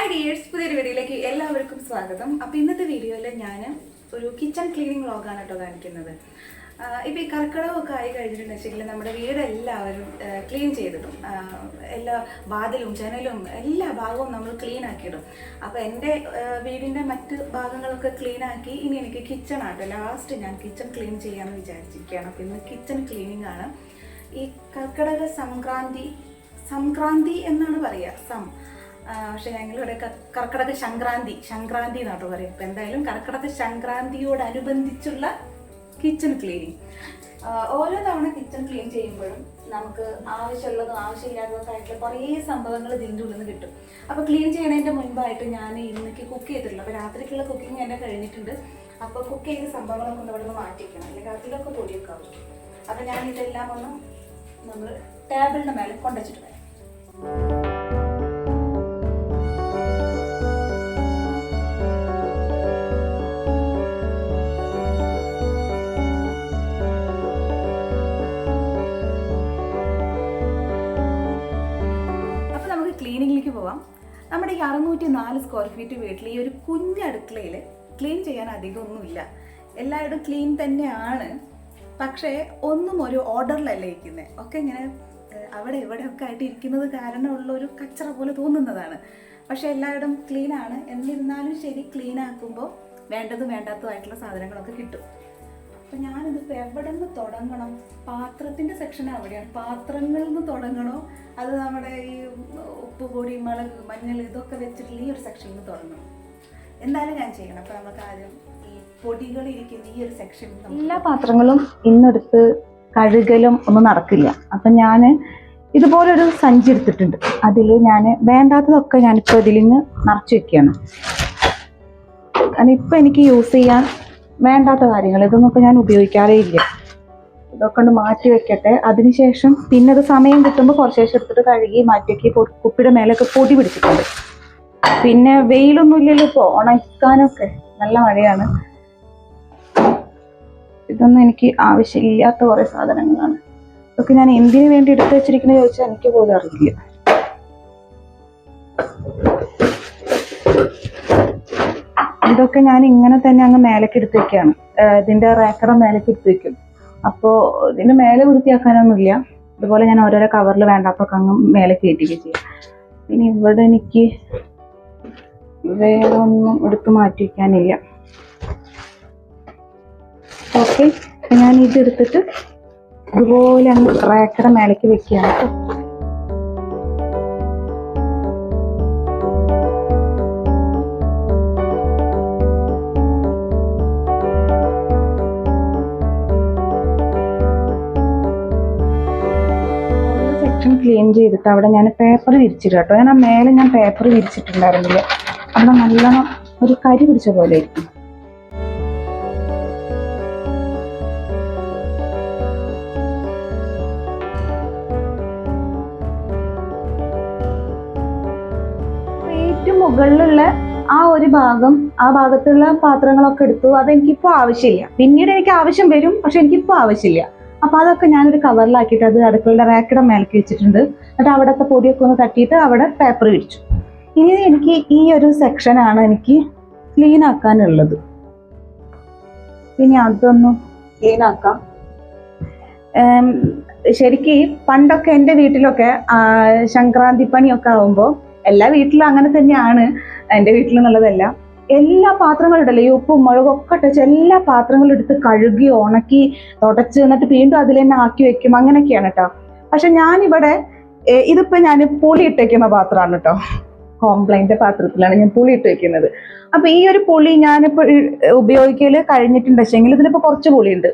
Hi dears, പുതിയൊരു വീഡിയോയിലേക്ക് എല്ലാവർക്കും സ്വാഗതം. അപ്പോൾ ഇന്നത്തെ വീഡിയോയിൽ ഞാൻ ഒരു കിച്ചൺ ക്ലീനിങ് വ്ളോഗാണ് കേട്ടോ കാണിക്കുന്നത്. ഇപ്പോൾ ഈ കർക്കിടകമൊക്കെ ആയി കഴിഞ്ഞിട്ടുണ്ടെങ്കിൽ നമ്മുടെ വീടെല്ലാവരും ക്ലീൻ ചെയ്തിടും. എല്ലാ വാതിലും ജനലും എല്ലാ ഭാഗവും നമ്മൾ ക്ലീൻ ആക്കിയിടും. അപ്പോൾ എൻ്റെ വീടിൻ്റെ മറ്റ് ഭാഗങ്ങളൊക്കെ ക്ലീൻ ആക്കി ഇനി എനിക്ക് കിച്ചൺ ആട്ടോ ലാസ്റ്റ് ഞാൻ കിച്ചൺ ക്ലീൻ ചെയ്യാമെന്ന് വിചാരിച്ചിരിക്കുകയാണ്. അപ്പോൾ ഇന്ന് കിച്ചൺ ക്ലീനിങ് ആണ്. ഈ കർക്കിടക സംക്രാന്തി എന്നാണ് പറയുക, പക്ഷെ ഞങ്ങളിവിടെ കർക്കിടക സംക്രാന്തി എന്നാട്ടോ പറയും. ഇപ്പം എന്തായാലും കർക്കിടക സംക്രാന്തിയോടനുബന്ധിച്ചുള്ള കിച്ചൺ ക്ലീനിങ്. ഓരോ തവണ കിച്ചൺ ക്ലീൻ ചെയ്യുമ്പോഴും നമുക്ക് ആവശ്യമുള്ളതും ആവശ്യമില്ലാത്തതൊക്കെ ആയിട്ടുള്ള കുറേ സംഭവങ്ങൾ ഇതിൻ്റെ ഉള്ളിൽ നിന്ന് കിട്ടും. അപ്പോൾ ക്ലീൻ ചെയ്യണതിൻ്റെ മുൻപായിട്ട് ഞാൻ ഇന്നേക്ക് കുക്ക് ചെയ്തിട്ടുള്ളൂ. അപ്പോൾ രാത്രിക്കുള്ള കുക്കിംഗ് എന്നെ കഴിഞ്ഞിട്ടുണ്ട്. അപ്പോൾ കുക്ക് ചെയ്ത സംഭവങ്ങളൊക്കെ ഒന്ന് ഇവിടെ നിന്ന് മാറ്റിക്കണം, അല്ലെങ്കിൽ അതിലൊക്കെ പൊടിയൊക്കെ ആവും. അപ്പോൾ ഞാൻ ഇതെല്ലാം ഒന്ന് നമ്മൾ ടേബിളിൻ്റെ മേലെ കൊണ്ടുവച്ചിട്ട് വരാം. ക്ലീനിങ്ങിലേക്ക് പോവാം. നമ്മുടെ ഈ 604 സ്ക്വയർ ഫീറ്റ് വീട്ടിൽ ഈ ഒരു കുഞ്ഞടുക്കളയിൽ ക്ലീൻ ചെയ്യാൻ അധികമൊന്നുമില്ല. എല്ലാവരും ക്ലീൻ തന്നെയാണ്, പക്ഷേ ഒന്നും ഒരു ഓർഡറിലല്ല ഇരിക്കുന്നത്. ഒക്കെ ഇങ്ങനെ അവിടെ ഇവിടെയൊക്കെ ആയിട്ട് ഇരിക്കുന്നത് കാരണമുള്ള ഒരു കച്ചറ പോലെ തോന്നുന്നതാണ്. പക്ഷേ എല്ലാവരും ക്ലീനാണ്. എന്നിരുന്നാലും ശരി, ക്ലീൻ ആക്കുമ്പോൾ വേണ്ടതും വേണ്ടാത്തതുമായിട്ടുള്ള സാധനങ്ങളൊക്കെ കിട്ടും. അപ്പം ഞാനിതിപ്പോൾ എവിടെ നിന്ന് തുടങ്ങണം? പാത്രത്തിൻ്റെ സെക്ഷൻ അവിടെയാണ്. പാത്രങ്ങളിൽ നിന്ന് തുടങ്ങണോ, അത് നമ്മുടെ ഈ ഉപ്പ് പൊടി, മുളക്, മഞ്ഞൾ ഇതൊക്കെ വെച്ചിട്ടുള്ള ഈ ഒരു സെക്ഷനിൽ നിന്ന് തുടങ്ങണം? എന്തായാലും ഞാൻ ചെയ്യണം. അപ്പോൾ നമുക്ക് ആദ്യം ഈ പൊടികളിരിക്കുന്ന ഈ ഒരു സെക്ഷൻ. എല്ലാ പാത്രങ്ങളും ഇന്നെടുത്ത് കഴുകലും ഒന്നും നടക്കില്ല. അപ്പം ഞാൻ ഇതുപോലൊരു സഞ്ചി എടുത്തിട്ടുണ്ട്. അതിൽ ഞാൻ വേണ്ടാത്തതൊക്കെ ഞാനിപ്പോൾ ഇതിൽ നിന്ന് നിറച്ച് വെക്കുകയാണ്. കാരണം ഇപ്പം എനിക്ക് യൂസ് ചെയ്യാൻ വേണ്ടാത്ത കാര്യങ്ങൾ ഇതൊന്നും ഇപ്പം ഞാൻ ഉപയോഗിക്കാറേ ഇല്ല. ഇതൊക്കെ കൊണ്ട് മാറ്റി വെക്കട്ടെ. അതിനുശേഷം പിന്നെ അത് സമയം കിട്ടുമ്പോൾ കുറച്ച് ശേഷം എടുത്തിട്ട് കഴുകി മാറ്റി വെക്കി. കുപ്പിയുടെ മേലൊക്കെ പൊടി പിടിച്ചിട്ടുണ്ട്. പിന്നെ വെയിലൊന്നും ഇല്ലല്ലോ ഇപ്പോൾ, ഉണക്കാനൊക്കെ നല്ല മഴയാണ്. ഇതൊന്നും എനിക്ക് ആവശ്യമില്ലാത്ത കുറേ സാധനങ്ങളാണ്. ഇതൊക്കെ ഞാൻ എന്തിനു വേണ്ടി എടുത്തു വെച്ചിരിക്കുന്നത് ചോദിച്ചാൽ എനിക്ക് പോലും അറിയില്ല. ഇതൊക്കെ ഞാൻ ഇങ്ങനെ തന്നെ അങ്ങ് മേലേക്ക് എടുത്ത് വെക്കുകയാണ്. ഇതിൻ്റെ റാക്കറ മേലേക്ക് എടുത്ത് വെക്കും. അപ്പോൾ ഇതിൻ്റെ മേലെ വൃത്തിയാക്കാനൊന്നുമില്ല. ഇതുപോലെ ഞാൻ ഓരോരോ കവറിൽ വേണ്ടാത്തൊക്കെ അങ്ങ് മേലെ കയറ്റുകയും ചെയ്യും. പിന്നെ ഇവിടെ എനിക്ക് വേറെ ഒന്നും എടുത്ത് മാറ്റി വയ്ക്കാനില്ല. ഓക്കെ, ഞാൻ ഇതെടുത്തിട്ട് ഇതുപോലെ അങ്ങ് റാക്കറ മേലേക്ക് വെക്കുകയാണ് കേട്ടോ. ക്ലീൻ ചെയ്തിട്ട് അവിടെ ഞാൻ പേപ്പർ വിരിച്ചിട്ട് കേട്ടോ. ഞാൻ ആ മേലെ ഞാൻ പേപ്പർ വിരിച്ചിട്ടുണ്ടായിരുന്നില്ല. അവിടെ നല്ലോണം ഒരു കരി പിടിച്ച പോലെ ആയിരിക്കും. ഏറ്റവും മുകളിലുള്ള ആ ഒരു ഭാഗം, ആ ഭാഗത്തുള്ള പാത്രങ്ങളൊക്കെ എടുത്തു. അതെനിക്കിപ്പോൾ ആവശ്യമില്ല. പിന്നീട് എനിക്ക് ആവശ്യം വരും, പക്ഷെ എനിക്കിപ്പോൾ ആവശ്യമില്ല. അപ്പോൾ അതൊക്കെ ഞാനൊരു കവറിലാക്കിയിട്ട് അത് അടുക്കളയുടെ റാക്കയുടെ മേലേക്ക് വെച്ചിട്ടുണ്ട്. എന്നിട്ട് അവിടുത്തെ പൊടിയൊക്കെ ഒന്ന് തട്ടിയിട്ട് അവിടെ പേപ്പർ വിരിച്ചു. ഇനി എനിക്ക് ഈ ഒരു സെക്ഷനാണ് എനിക്ക് ക്ലീൻ ആക്കാനുള്ളത്. ഇനി അതൊന്ന് ക്ലീൻ ആക്കാം. ശരിക്കും പണ്ടൊക്കെ എൻ്റെ വീട്ടിലൊക്കെ സംക്രാന്തി പണിയൊക്കെ ആകുമ്പോൾ, എല്ലാ വീട്ടിലും അങ്ങനെ തന്നെയാണ്, എൻ്റെ വീട്ടിലെന്നുള്ളതല്ല, എല്ലാ പാത്രങ്ങളും ഉണ്ടല്ലോ, ഈ ഉപ്പും മുളകും ഒക്കെ ഇട്ടുവെച്ച് എല്ലാ പാത്രങ്ങളും എടുത്ത് കഴുകി ഉണക്കി തുടച്ച് എന്നിട്ട് വീണ്ടും അതിൽ തന്നെ ആക്കി വെക്കും. അങ്ങനെയൊക്കെയാണ് കേട്ടോ. പക്ഷെ ഞാനിവിടെ ഇതിപ്പോൾ ഞാൻ പുളി ഇട്ട് വെക്കുന്ന പാത്രമാണ് കേട്ടോ. കോംപ്ലൈൻ്റെ പാത്രത്തിലാണ് ഞാൻ പുളി ഇട്ട് വെക്കുന്നത്. അപ്പോൾ ഈ ഒരു പുളി ഞാനിപ്പോൾ ഉപയോഗിക്കൽ കഴിഞ്ഞിട്ടുണ്ടെങ്കിൽ ഇതിലിപ്പോൾ കുറച്ച് പുളിയുണ്ട്.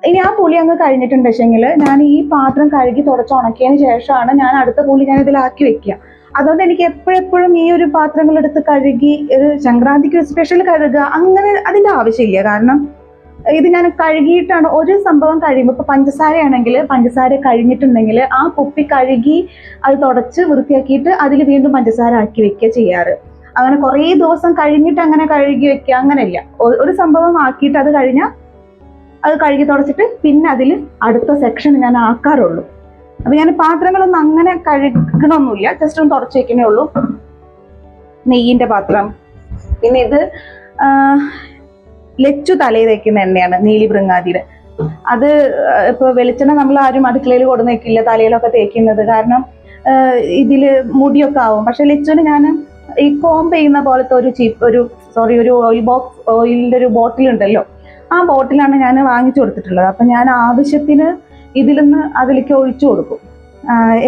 ഇനി ആ പുളി അങ്ങ് കഴിഞ്ഞിട്ടുണ്ടെങ്കിൽ ഞാൻ ഈ പാത്രം കഴുകി തുടച്ച് ഉണക്കിയതിന് ശേഷമാണ് ഞാൻ അടുത്ത പുളി ഞാൻ ഇതിലാക്കി വെക്കുക. അതുകൊണ്ട് എനിക്ക് എപ്പോഴെപ്പോഴും ഈ ഒരു പാത്രങ്ങൾ എടുത്ത് കഴുകി ഒരു സംക്രാന്തിക്ക് സ്പെഷ്യൽ കഴുകുക അങ്ങനെ അതിൻ്റെ ആവശ്യമില്ല. കാരണം ഇത് ഞാൻ കഴുകിയിട്ടാണ് ഒരു സംഭവം കഴിയുമ്പോൾ. ഇപ്പോൾ പഞ്ചസാരയാണെങ്കിൽ പഞ്ചസാര കഴിഞ്ഞിട്ടുണ്ടെങ്കിൽ ആ കുപ്പി കഴുകി അത് തുടച്ച് വൃത്തിയാക്കിയിട്ട് അതിൽ വീണ്ടും പഞ്ചസാര ആക്കി വെക്കുക ചെയ്യാറ്. അങ്ങനെ കുറേ ദിവസം കഴിഞ്ഞിട്ട് അങ്ങനെ കഴുകി വെക്കുക അങ്ങനെയില്ല. ഒരു സംഭവം ആക്കിയിട്ട് അത് കഴിഞ്ഞാൽ അത് കഴുകി തുടച്ചിട്ട് പിന്നെ അതിൽ അടുത്ത സെക്ഷൻ ഞാൻ ആക്കാറുള്ളൂ. അപ്പോൾ ഞാൻ പാത്രങ്ങളൊന്നും അങ്ങനെ കഴുകണമൊന്നുമില്ല, ജസ്റ്റ് ഒന്ന് തുടച്ച് വെക്കണേ ഉള്ളൂ. നെയ്യിൻ്റെ പാത്രം. പിന്നെ ഇത് ലച്ചു തലയിൽ തേക്കുന്ന എണ്ണയാണ്, നീലി ഭൃങ്ങാതിയുടെ. അത് ഇപ്പോൾ വെളിച്ചെണ്ണ നമ്മൾ ആരും അടുക്കളയിൽ കൊടുന്ന് വെക്കില്ല തലയിലൊക്കെ തേക്കുന്നത്, കാരണം ഇതിൽ മുടിയൊക്കെ ആവും. പക്ഷെ ലച്ചുവിന് ഞാൻ ഈ കോംബ് ചെയ്യുന്ന പോലത്തെ ഒരു ഓയിലിൻ്റെ ഒരു ബോട്ടിലുണ്ടല്ലോ, ആ ബോട്ടിലാണ് ഞാൻ വാങ്ങിച്ചു കൊടുത്തിട്ടുള്ളത്. അപ്പം ഞാൻ ആവശ്യത്തിന് ഇതിൽ നിന്ന് അതിലേക്ക് ഒഴിച്ചു കൊടുക്കും.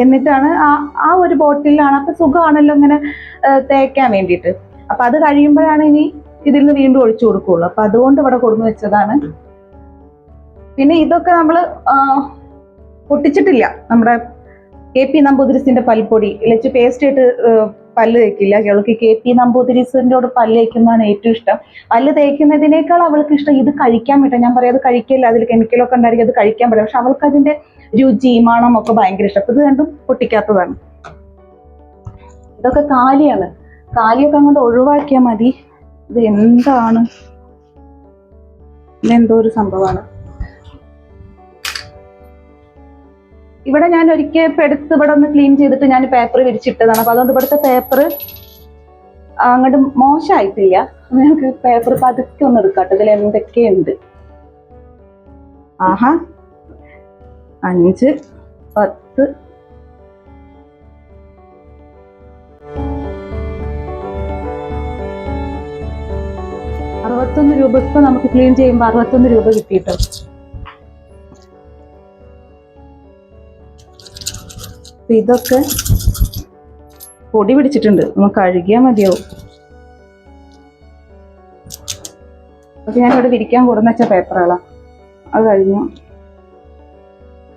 എന്നിട്ടാണ് ആ ഒരു ബോട്ടിലാണ്. അപ്പം സുഖമാണല്ലോ ഇങ്ങനെ തേക്കാൻ വേണ്ടിയിട്ട്. അപ്പം അത് കഴിയുമ്പോഴാണ് ഇനി ഇതിൽ നിന്ന് വീണ്ടും ഒഴിച്ചു കൊടുക്കുകയുള്ളൂ. അപ്പം അതുകൊണ്ട് ഇവിടെ കൊടുന്ന് വെച്ചതാണ്. പിന്നെ ഇതൊക്കെ നമ്മൾ പൊട്ടിച്ചിട്ടില്ല. നമ്മുടെ KP നമ്പൂതിരിസിന്റെ പൽപ്പൊടി. ലച്ചു പേസ്റ്റ് ആയിട്ട് പല്ല് തേക്കില്ല. അവൾക്ക് KP നമ്പൂതിരിസിൻ്റെയോട് പല്ല് തേക്കുന്നതാണ് ഏറ്റവും ഇഷ്ടം. പല്ല് തേക്കുന്നതിനേക്കാൾ അവൾക്ക് ഇഷ്ടം ഇത് കഴിക്കാൻ പറ്റും. ഞാൻ പറയാം അത് കഴിക്കില്ല, അതിൽ കെമിക്കലൊക്കെ ഉണ്ടായിരിക്കും, അത് കഴിക്കാൻ പറ്റും. പക്ഷെ അവൾക്ക് അതിന്റെ രുചി മണം ഒക്കെ ഭയങ്കര ഇഷ്ടം. ഇത് രണ്ടും പൊട്ടിക്കാത്തതാണ്. ഇതൊക്കെ കാലിയാണ്. കാലിയൊക്കെ അങ്ങോട്ട് ഒഴിവാക്കിയാൽ മതി. ഇത് എന്താണ്, ഇതെന്തോ ഒരു സംഭവമാണ്. ഇവിടെ ഞാൻ ഒരിക്കൽ എടുത്ത് ഇവിടെ ഒന്ന് ക്ലീൻ ചെയ്തിട്ട് ഞാൻ പേപ്പർ വിരിച്ചിട്ടതാണ്. അപ്പൊ അതുകൊണ്ട് ഇവിടുത്തെ പേപ്പർ അങ്ങോട്ട് മോശമായിട്ടില്ല. ഞങ്ങൾക്ക് പേപ്പർ പതുക്കെ ഒന്ന് എടുക്കാട്ടോ. ഇതിൽ എന്തൊക്കെയുണ്ട്. ആഹാ, 5, 10, 61 രൂപ. ഇപ്പൊ നമുക്ക് ക്ലീൻ ചെയ്യുമ്പോൾ 61 രൂപ കിട്ടിയിട്ടോ. ഇതൊക്കെ പൊടി പിടിച്ചിട്ടുണ്ട്, നമുക്ക് കഴുകിയാൽ മതിയാവും. അപ്പൊ ഞാനിവിടെ വിരിക്കാൻ കൊടുന്ന് വെച്ച പേപ്പറുകളാണ്. അത് കഴിഞ്ഞു.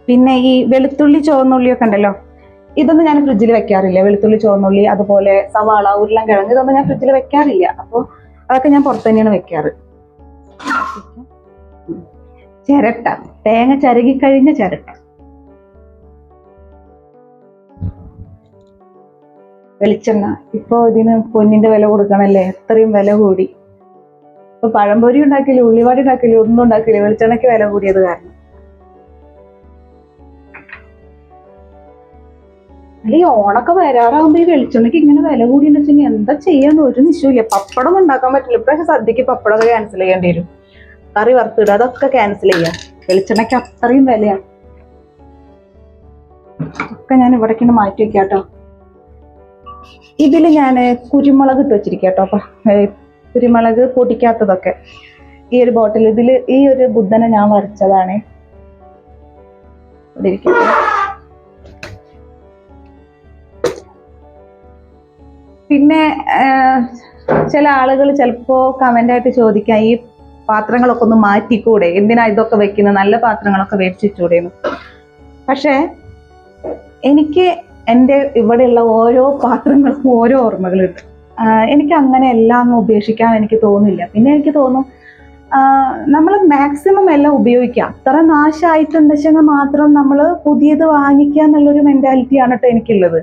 പിന്നെ ഈ വെളുത്തുള്ളി ചുവന്നുള്ളിയൊക്കെ ഉണ്ടല്ലോ, ഇതൊന്നും ഞാൻ ഫ്രിഡ്ജിൽ വെക്കാറില്ല. വെളുത്തുള്ളി ചുവന്നുള്ളി, അതുപോലെ സവാള, ഉരുളൻകിഴങ്ങ്, ഇതൊന്നും ഞാൻ ഫ്രിഡ്ജിൽ വെക്കാറില്ല. അപ്പോൾ അതൊക്കെ ഞാൻ പുറത്ത് തന്നെയാണ് വെക്കാറ്. ചിരട്ട, തേങ്ങ ചരകിക്കഴിഞ്ഞ ചിരട്ട. വെളിച്ചെണ്ണ. ഇപ്പൊ ഇതിന് പൊന്നിന്റെ വില കൊടുക്കണല്ലേ, എത്രയും വില കൂടി. ഇപ്പൊ പഴംപൊരി ഉണ്ടാക്കില്ല, ഉള്ളിവാടി ഉണ്ടാക്കില്ല, ഒന്നും ഉണ്ടാക്കില്ല, വെളിച്ചെണ്ണയ്ക്ക് വില കൂടിയത് കാരണം. ഈ ഓണൊക്കെ വരാറാകുമ്പോ ഈ വെളിച്ചെണ്ണയ്ക്ക് ഇങ്ങനെ വില കൂടിയെന്ന് വെച്ചാൽ എന്താ ചെയ്യാന്ന് ഒരു നിശ്ചയമില്ല. പപ്പടം ഒന്നും ഉണ്ടാക്കാൻ പറ്റില്ല. ഇപ്രാവശ്യം സദ്യക്ക് പപ്പടമൊക്കെ ക്യാൻസൽ ചെയ്യേണ്ടി വരും. കറി വറുത്തിടുക, അതൊക്കെ ക്യാൻസൽ ചെയ്യാം. വെളിച്ചെണ്ണയ്ക്ക് അത്രയും വിലയാണ്. ഒക്കെ ഞാൻ ഇവിടേക്കാണ് മാറ്റി വെക്കാട്ടോ. ഇതില് ഞാൻ കുരുമുളക് ഇട്ട് വെച്ചിരിക്കട്ടോ. അപ്പൊ കുരുമുളക് പൊടിക്കാത്തതൊക്കെ ഈ ഒരു ബോട്ടിൽ. ഇതില് ഈ ഒരു ബുദ്ധനെ ഞാൻ വരച്ചതാണ്. ഇവിടെ ഇരിക്കട്ടെ. പിന്നെ ചില ആളുകൾ ചിലപ്പോ കമന്റ് ആയിട്ട് ചോദിക്കാം, ഈ പാത്രങ്ങളൊക്കെ ഒന്ന് മാറ്റിക്കൂടെ, എന്തിനാ ഇതൊക്കെ വെക്കുന്നത്, നല്ല പാത്രങ്ങളൊക്കെ മേടിച്ചിട്ടൂടെയെന്ന്. പക്ഷെ എനിക്ക് എൻ്റെ ഇവിടെയുള്ള ഓരോ പാത്രങ്ങൾക്കും ഓരോ ഓർമ്മകളുണ്ട്. എനിക്ക് അങ്ങനെ എല്ലാം അങ്ങ് ഉപേക്ഷിക്കാൻ എനിക്ക് തോന്നില്ല. പിന്നെ എനിക്ക് തോന്നും നമ്മൾ മാക്സിമം എല്ലാം ഉപയോഗിക്കുക. അത്ര നാശമായിട്ടുണ്ടെങ്കിൽ മാത്രം നമ്മൾ പുതിയത് വാങ്ങിക്കുക എന്നുള്ളൊരു മെന്റാലിറ്റിയാണ് കേട്ടോ എനിക്കുള്ളത്.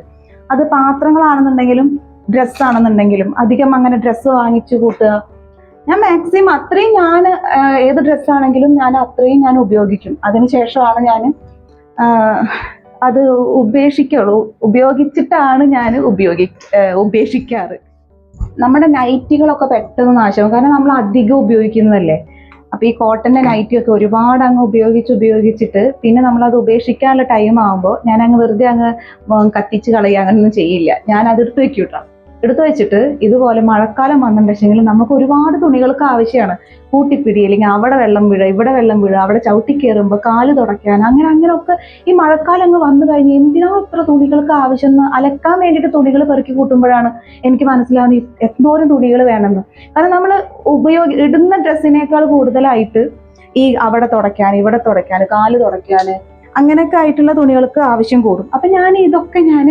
അത് പാത്രങ്ങളാണെന്നുണ്ടെങ്കിലും ഡ്രസ്സാണെന്നുണ്ടെങ്കിലും അധികം അങ്ങനെ ഡ്രസ്സ് വാങ്ങിച്ചു കൂട്ടുക. ഞാൻ മാക്സിമം അത്രയും ഏത് ഡ്രസ്സാണെങ്കിലും ഞാൻ അത്രയും ഞാൻ ഉപയോഗിക്കും. അതിനുശേഷമാണ് ഞാൻ അത് ഉപേക്ഷിക്കുള്ളൂ. ഉപയോഗിച്ചിട്ടാണ് ഞാൻ ഉപേക്ഷിക്കാറ്. നമ്മുടെ നൈറ്റികളൊക്കെ പെട്ടെന്ന് നാശമാകും, കാരണം നമ്മൾ അധികം ഉപയോഗിക്കുന്നതല്ലേ. അപ്പൊ ഈ കോട്ടന്റെ നൈറ്റി ഒക്കെ ഒരുപാട് അങ്ങ് ഉപയോഗിച്ചിട്ട് പിന്നെ നമ്മളത് ഉപേക്ഷിക്കാനുള്ള ടൈം ആകുമ്പോൾ ഞാൻ അങ്ങ് വെറുതെ അങ്ങ് കത്തിച്ച് കളയുക, അങ്ങനെയൊന്നും ചെയ്യില്ല. ഞാൻ അത് എടുത്ത് വെക്കൂട്ടോ. എടുത്തു വെച്ചിട്ട് ഇതുപോലെ മഴക്കാലം വന്നിട്ടുണ്ടെങ്കിൽ നമുക്ക് ഒരുപാട് തുണികൾക്ക് ആവശ്യമാണ്. കൂട്ടിപ്പിടി, അല്ലെങ്കിൽ അവിടെ വെള്ളം വീഴുക, ഇവിടെ വെള്ളം വീഴുക, അവിടെ ചവിട്ടി കയറുമ്പോൾ കാല് തുടയ്ക്കാൻ, അങ്ങനെയൊക്കെ ഈ മഴക്കാലം അങ്ങ് വന്നു കഴിഞ്ഞ് എന്തിനാ ഇത്ര തുണികൾക്ക് ആവശ്യം എന്ന് അലക്കാൻ വേണ്ടിയിട്ട് തുണികൾ പെറുക്കി കൂട്ടുമ്പോഴാണ് എനിക്ക് മനസ്സിലാവുന്നത് എന്തോരം തുണികൾ വേണമെന്ന്. കാരണം നമ്മൾ ഇടുന്ന ഡ്രസ്സിനേക്കാൾ കൂടുതലായിട്ട് ഈ അവിടെ തുടയ്ക്കാൻ, ഇവിടെ തുടയ്ക്കാൻ, കാല് തുടയ്ക്കാൻ, അങ്ങനെയൊക്കെ ആയിട്ടുള്ള തുണികൾക്ക് ആവശ്യം കൂടും. അപ്പൊ ഇതൊക്കെ ഞാൻ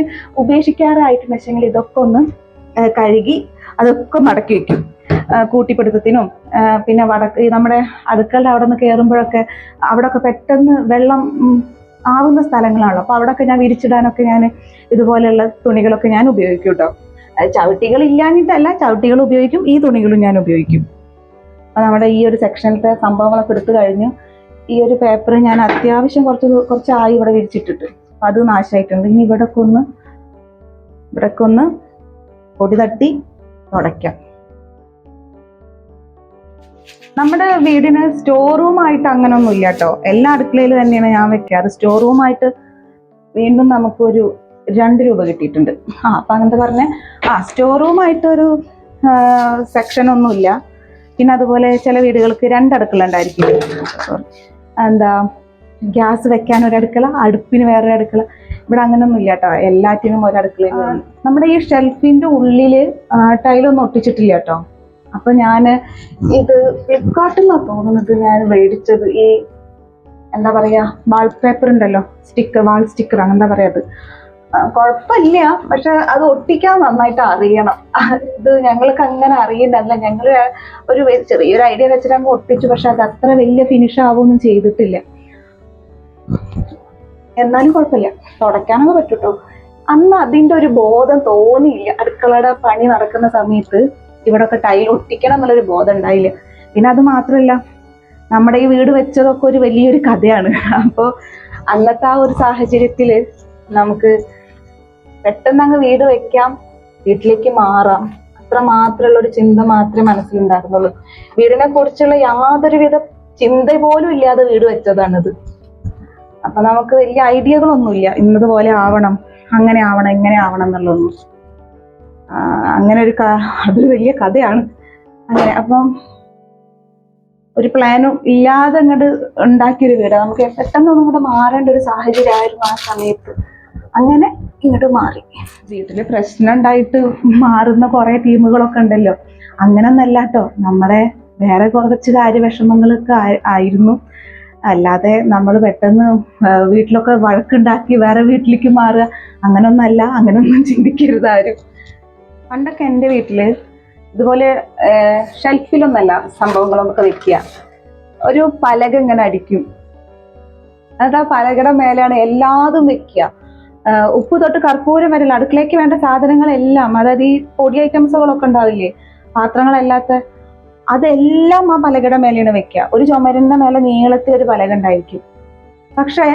ഉപേക്ഷിക്കാറായിട്ടുണ്ടെങ്കിൽ ഇതൊക്കെ ഒന്ന് കഴുകി അതൊക്കെ മടക്കി വെക്കും. കൂട്ടിപ്പിടുത്തത്തിനും പിന്നെ നമ്മുടെ അടുക്കളുടെ അവിടെ നിന്ന് കയറുമ്പോഴൊക്കെ അവിടെയൊക്കെ പെട്ടെന്ന് വെള്ളം ആവുന്ന സ്ഥലങ്ങളാണല്ലോ. അപ്പൊ അവിടെയൊക്കെ ഞാൻ വിരിച്ചിടാനൊക്കെ ഞാൻ ഇതുപോലെയുള്ള തുണികളൊക്കെ ഞാൻ ഉപയോഗിക്കും കേട്ടോ. ചവിട്ടികൾ ഇല്ലാഞ്ഞിട്ടല്ല, ചവിട്ടികൾ ഉപയോഗിക്കും, ഈ തുണികളും ഞാൻ ഉപയോഗിക്കും. അപ്പൊ നമ്മുടെ ഈ ഒരു സെക്ഷനിലത്തെ സംഭവങ്ങളൊക്കെ എടുത്തു കഴിഞ്ഞു. ഈ ഒരു പേപ്പർ ഞാൻ അത്യാവശ്യം കുറച്ചായി ഇവിടെ വിരിച്ചിട്ടിട്ട് അത് നാശമായിട്ടുണ്ട്. ഇനി ഇവിടൊക്കെ ഒന്ന് പൊടി തട്ടി തുടയ്ക്കാം. നമ്മുടെ വീടിന് സ്റ്റോർ റൂമായിട്ട് അങ്ങനെ ഒന്നും ഇല്ല കേട്ടോ. എല്ലാ അടുക്കളയിൽ തന്നെയാണ് ഞാൻ വെക്കാറ്. സ്റ്റോർ റൂമായിട്ട് വീണ്ടും നമുക്കൊരു 2 രൂപ കിട്ടിയിട്ടുണ്ട്. അപ്പൊ അങ്ങനത്തെ പറഞ്ഞ സ്റ്റോർ റൂമായിട്ടൊരു സെക്ഷൻ ഒന്നുമില്ല. പിന്നെ അതുപോലെ ചില വീടുകൾക്ക് 2 അടുക്കള ഉണ്ടായിരിക്കും. എന്താ ഗ്യാസ് വെക്കാൻ ഒരടുക്കള, അടുപ്പിന് വേറൊരു അടുക്കള. ഇവിടെ അങ്ങനെയൊന്നും ഇല്ല കേട്ടോ. എല്ലാറ്റിനും ഒരടുക്കള. നമ്മുടെ ഈ ഷെൽഫിന്റെ ഉള്ളില് ടൈലൊന്നും ഒട്ടിച്ചിട്ടില്ല കേട്ടോ. അപ്പൊ ഞാൻ ഇത് ഫ്ലിപ്കാർട്ടിൽ നിന്നാണ് തോന്നുന്നത് ഞാൻ മേടിച്ചത്. ഈ എന്താ പറയാ, വാൾപേപ്പർ ഉണ്ടല്ലോ, വാൾ സ്റ്റിക്കർ എന്താ പറയാ, അത് കുഴപ്പമില്ല. പക്ഷെ അത് ഒട്ടിക്കാൻ നന്നായിട്ട് അറിയണം. ഇത് ഞങ്ങൾക്ക് അങ്ങനെ അറിയണ്ടല്ല. ഞങ്ങൾ ഒരു ചെറിയൊരു ഐഡിയ വെച്ചിട്ട് അങ്ങ് ഒട്ടിച്ചു. പക്ഷെ അത് അത്ര വലിയ ഫിനിഷ് ആവുമൊന്നും ചെയ്തിട്ടില്ല. എന്നാലും കുഴപ്പമില്ല, തുടയ്ക്കാനൊക്കെ പറ്റൂട്ടോ. അന്ന് അതിന്റെ ഒരു ബോധം തോന്നിയില്ല. അടുക്കളയുടെ പണി നടക്കുന്ന സമയത്ത് ഇവിടെ ഒക്കെ ടൈൽ ഒട്ടിക്കണം എന്നുള്ളൊരു ബോധം ഉണ്ടായില്ല. പിന്നെ അത് മാത്രമല്ല, നമ്മുടെ ഈ വീട് വെച്ചതൊക്കെ ഒരു വലിയൊരു കഥയാണ്. അപ്പോൾ അന്നത്തെ ആ ഒരു സാഹചര്യത്തില് നമുക്ക് പെട്ടെന്ന് അങ്ങ് വീട് വെക്കാം, വീട്ടിലേക്ക് മാറാം, അത്ര മാത്രമുള്ള ഒരു ചിന്ത മാത്രമേ മനസ്സിലുണ്ടായിരുന്നുള്ളൂ. വീടിനെ കുറിച്ചുള്ള യാതൊരുവിധ ചിന്ത പോലും ഇല്ലാതെ വീട് വെച്ചതാണിത്. അപ്പൊ നമുക്ക് വലിയ ഐഡിയകളൊന്നുമില്ല, ഇന്നതുപോലെ ആവണം, അങ്ങനെ ആവണം, ഇങ്ങനെ ആവണം എന്നുള്ളതൊന്നും. അങ്ങനെ അതൊരു വലിയ കഥയാണ്. അങ്ങനെ അപ്പം ഒരു പ്ലാനും ഇല്ലാതെ അങ്ങോട്ട് ഉണ്ടാക്കിയൊരു വീട്. നമുക്ക് പെട്ടെന്നൊന്നും കൂടെ മാറേണ്ട ഒരു സാഹചര്യമായിരുന്നു ആ സമയത്ത്. അങ്ങനെ ഇങ്ങോട്ട് മാറി. വീട്ടില് പ്രശ്നം ഉണ്ടായിട്ട് മാറുന്ന കുറെ ടീമുകളൊക്കെ ഉണ്ടല്ലോ, അങ്ങനെ ഒന്നല്ല കേട്ടോ. നമ്മുടെ വേറെ കുറച്ച് കാര്യവിഷമങ്ങളൊക്കെ ആയിരുന്നു. അല്ലാതെ നമ്മൾ പെട്ടെന്ന് വീട്ടിലൊക്കെ വഴക്കുണ്ടാക്കി വേറെ വീട്ടിലേക്ക് മാറുക അങ്ങനൊന്നല്ല. അങ്ങനൊന്നും ചിന്തിക്കരുത് ആരും. പണ്ടൊക്കെ എൻ്റെ വീട്ടില് ഇതുപോലെ ഷെൽഫിലൊന്നല്ല സംഭവങ്ങളൊക്കെ വെക്കുക, ഒരു പലക ഇങ്ങനെ അടിക്കും. എന്നിട്ട് ആ പലകയുടെ മേലെയാണ് എല്ലാതും വെക്കുക. ഉപ്പ് തൊട്ട് കർപ്പൂരം വരെയുള്ള അടുക്കളയ്ക്ക് വേണ്ട സാധനങ്ങളെല്ലാം, അതായത് ഈ പൊടി ഐറ്റംസുകളൊക്കെ ഉണ്ടാവില്ലേ, പാത്രങ്ങളല്ലാത്ത, അതെല്ലാം ആ പലകയുടെ മേലെയാണ് വെക്കുക. ഒരു ചുമരിന്റെ മേലെ നീളത്തിൽ ഒരു പലക ഉണ്ടായിരിക്കും. പക്ഷെ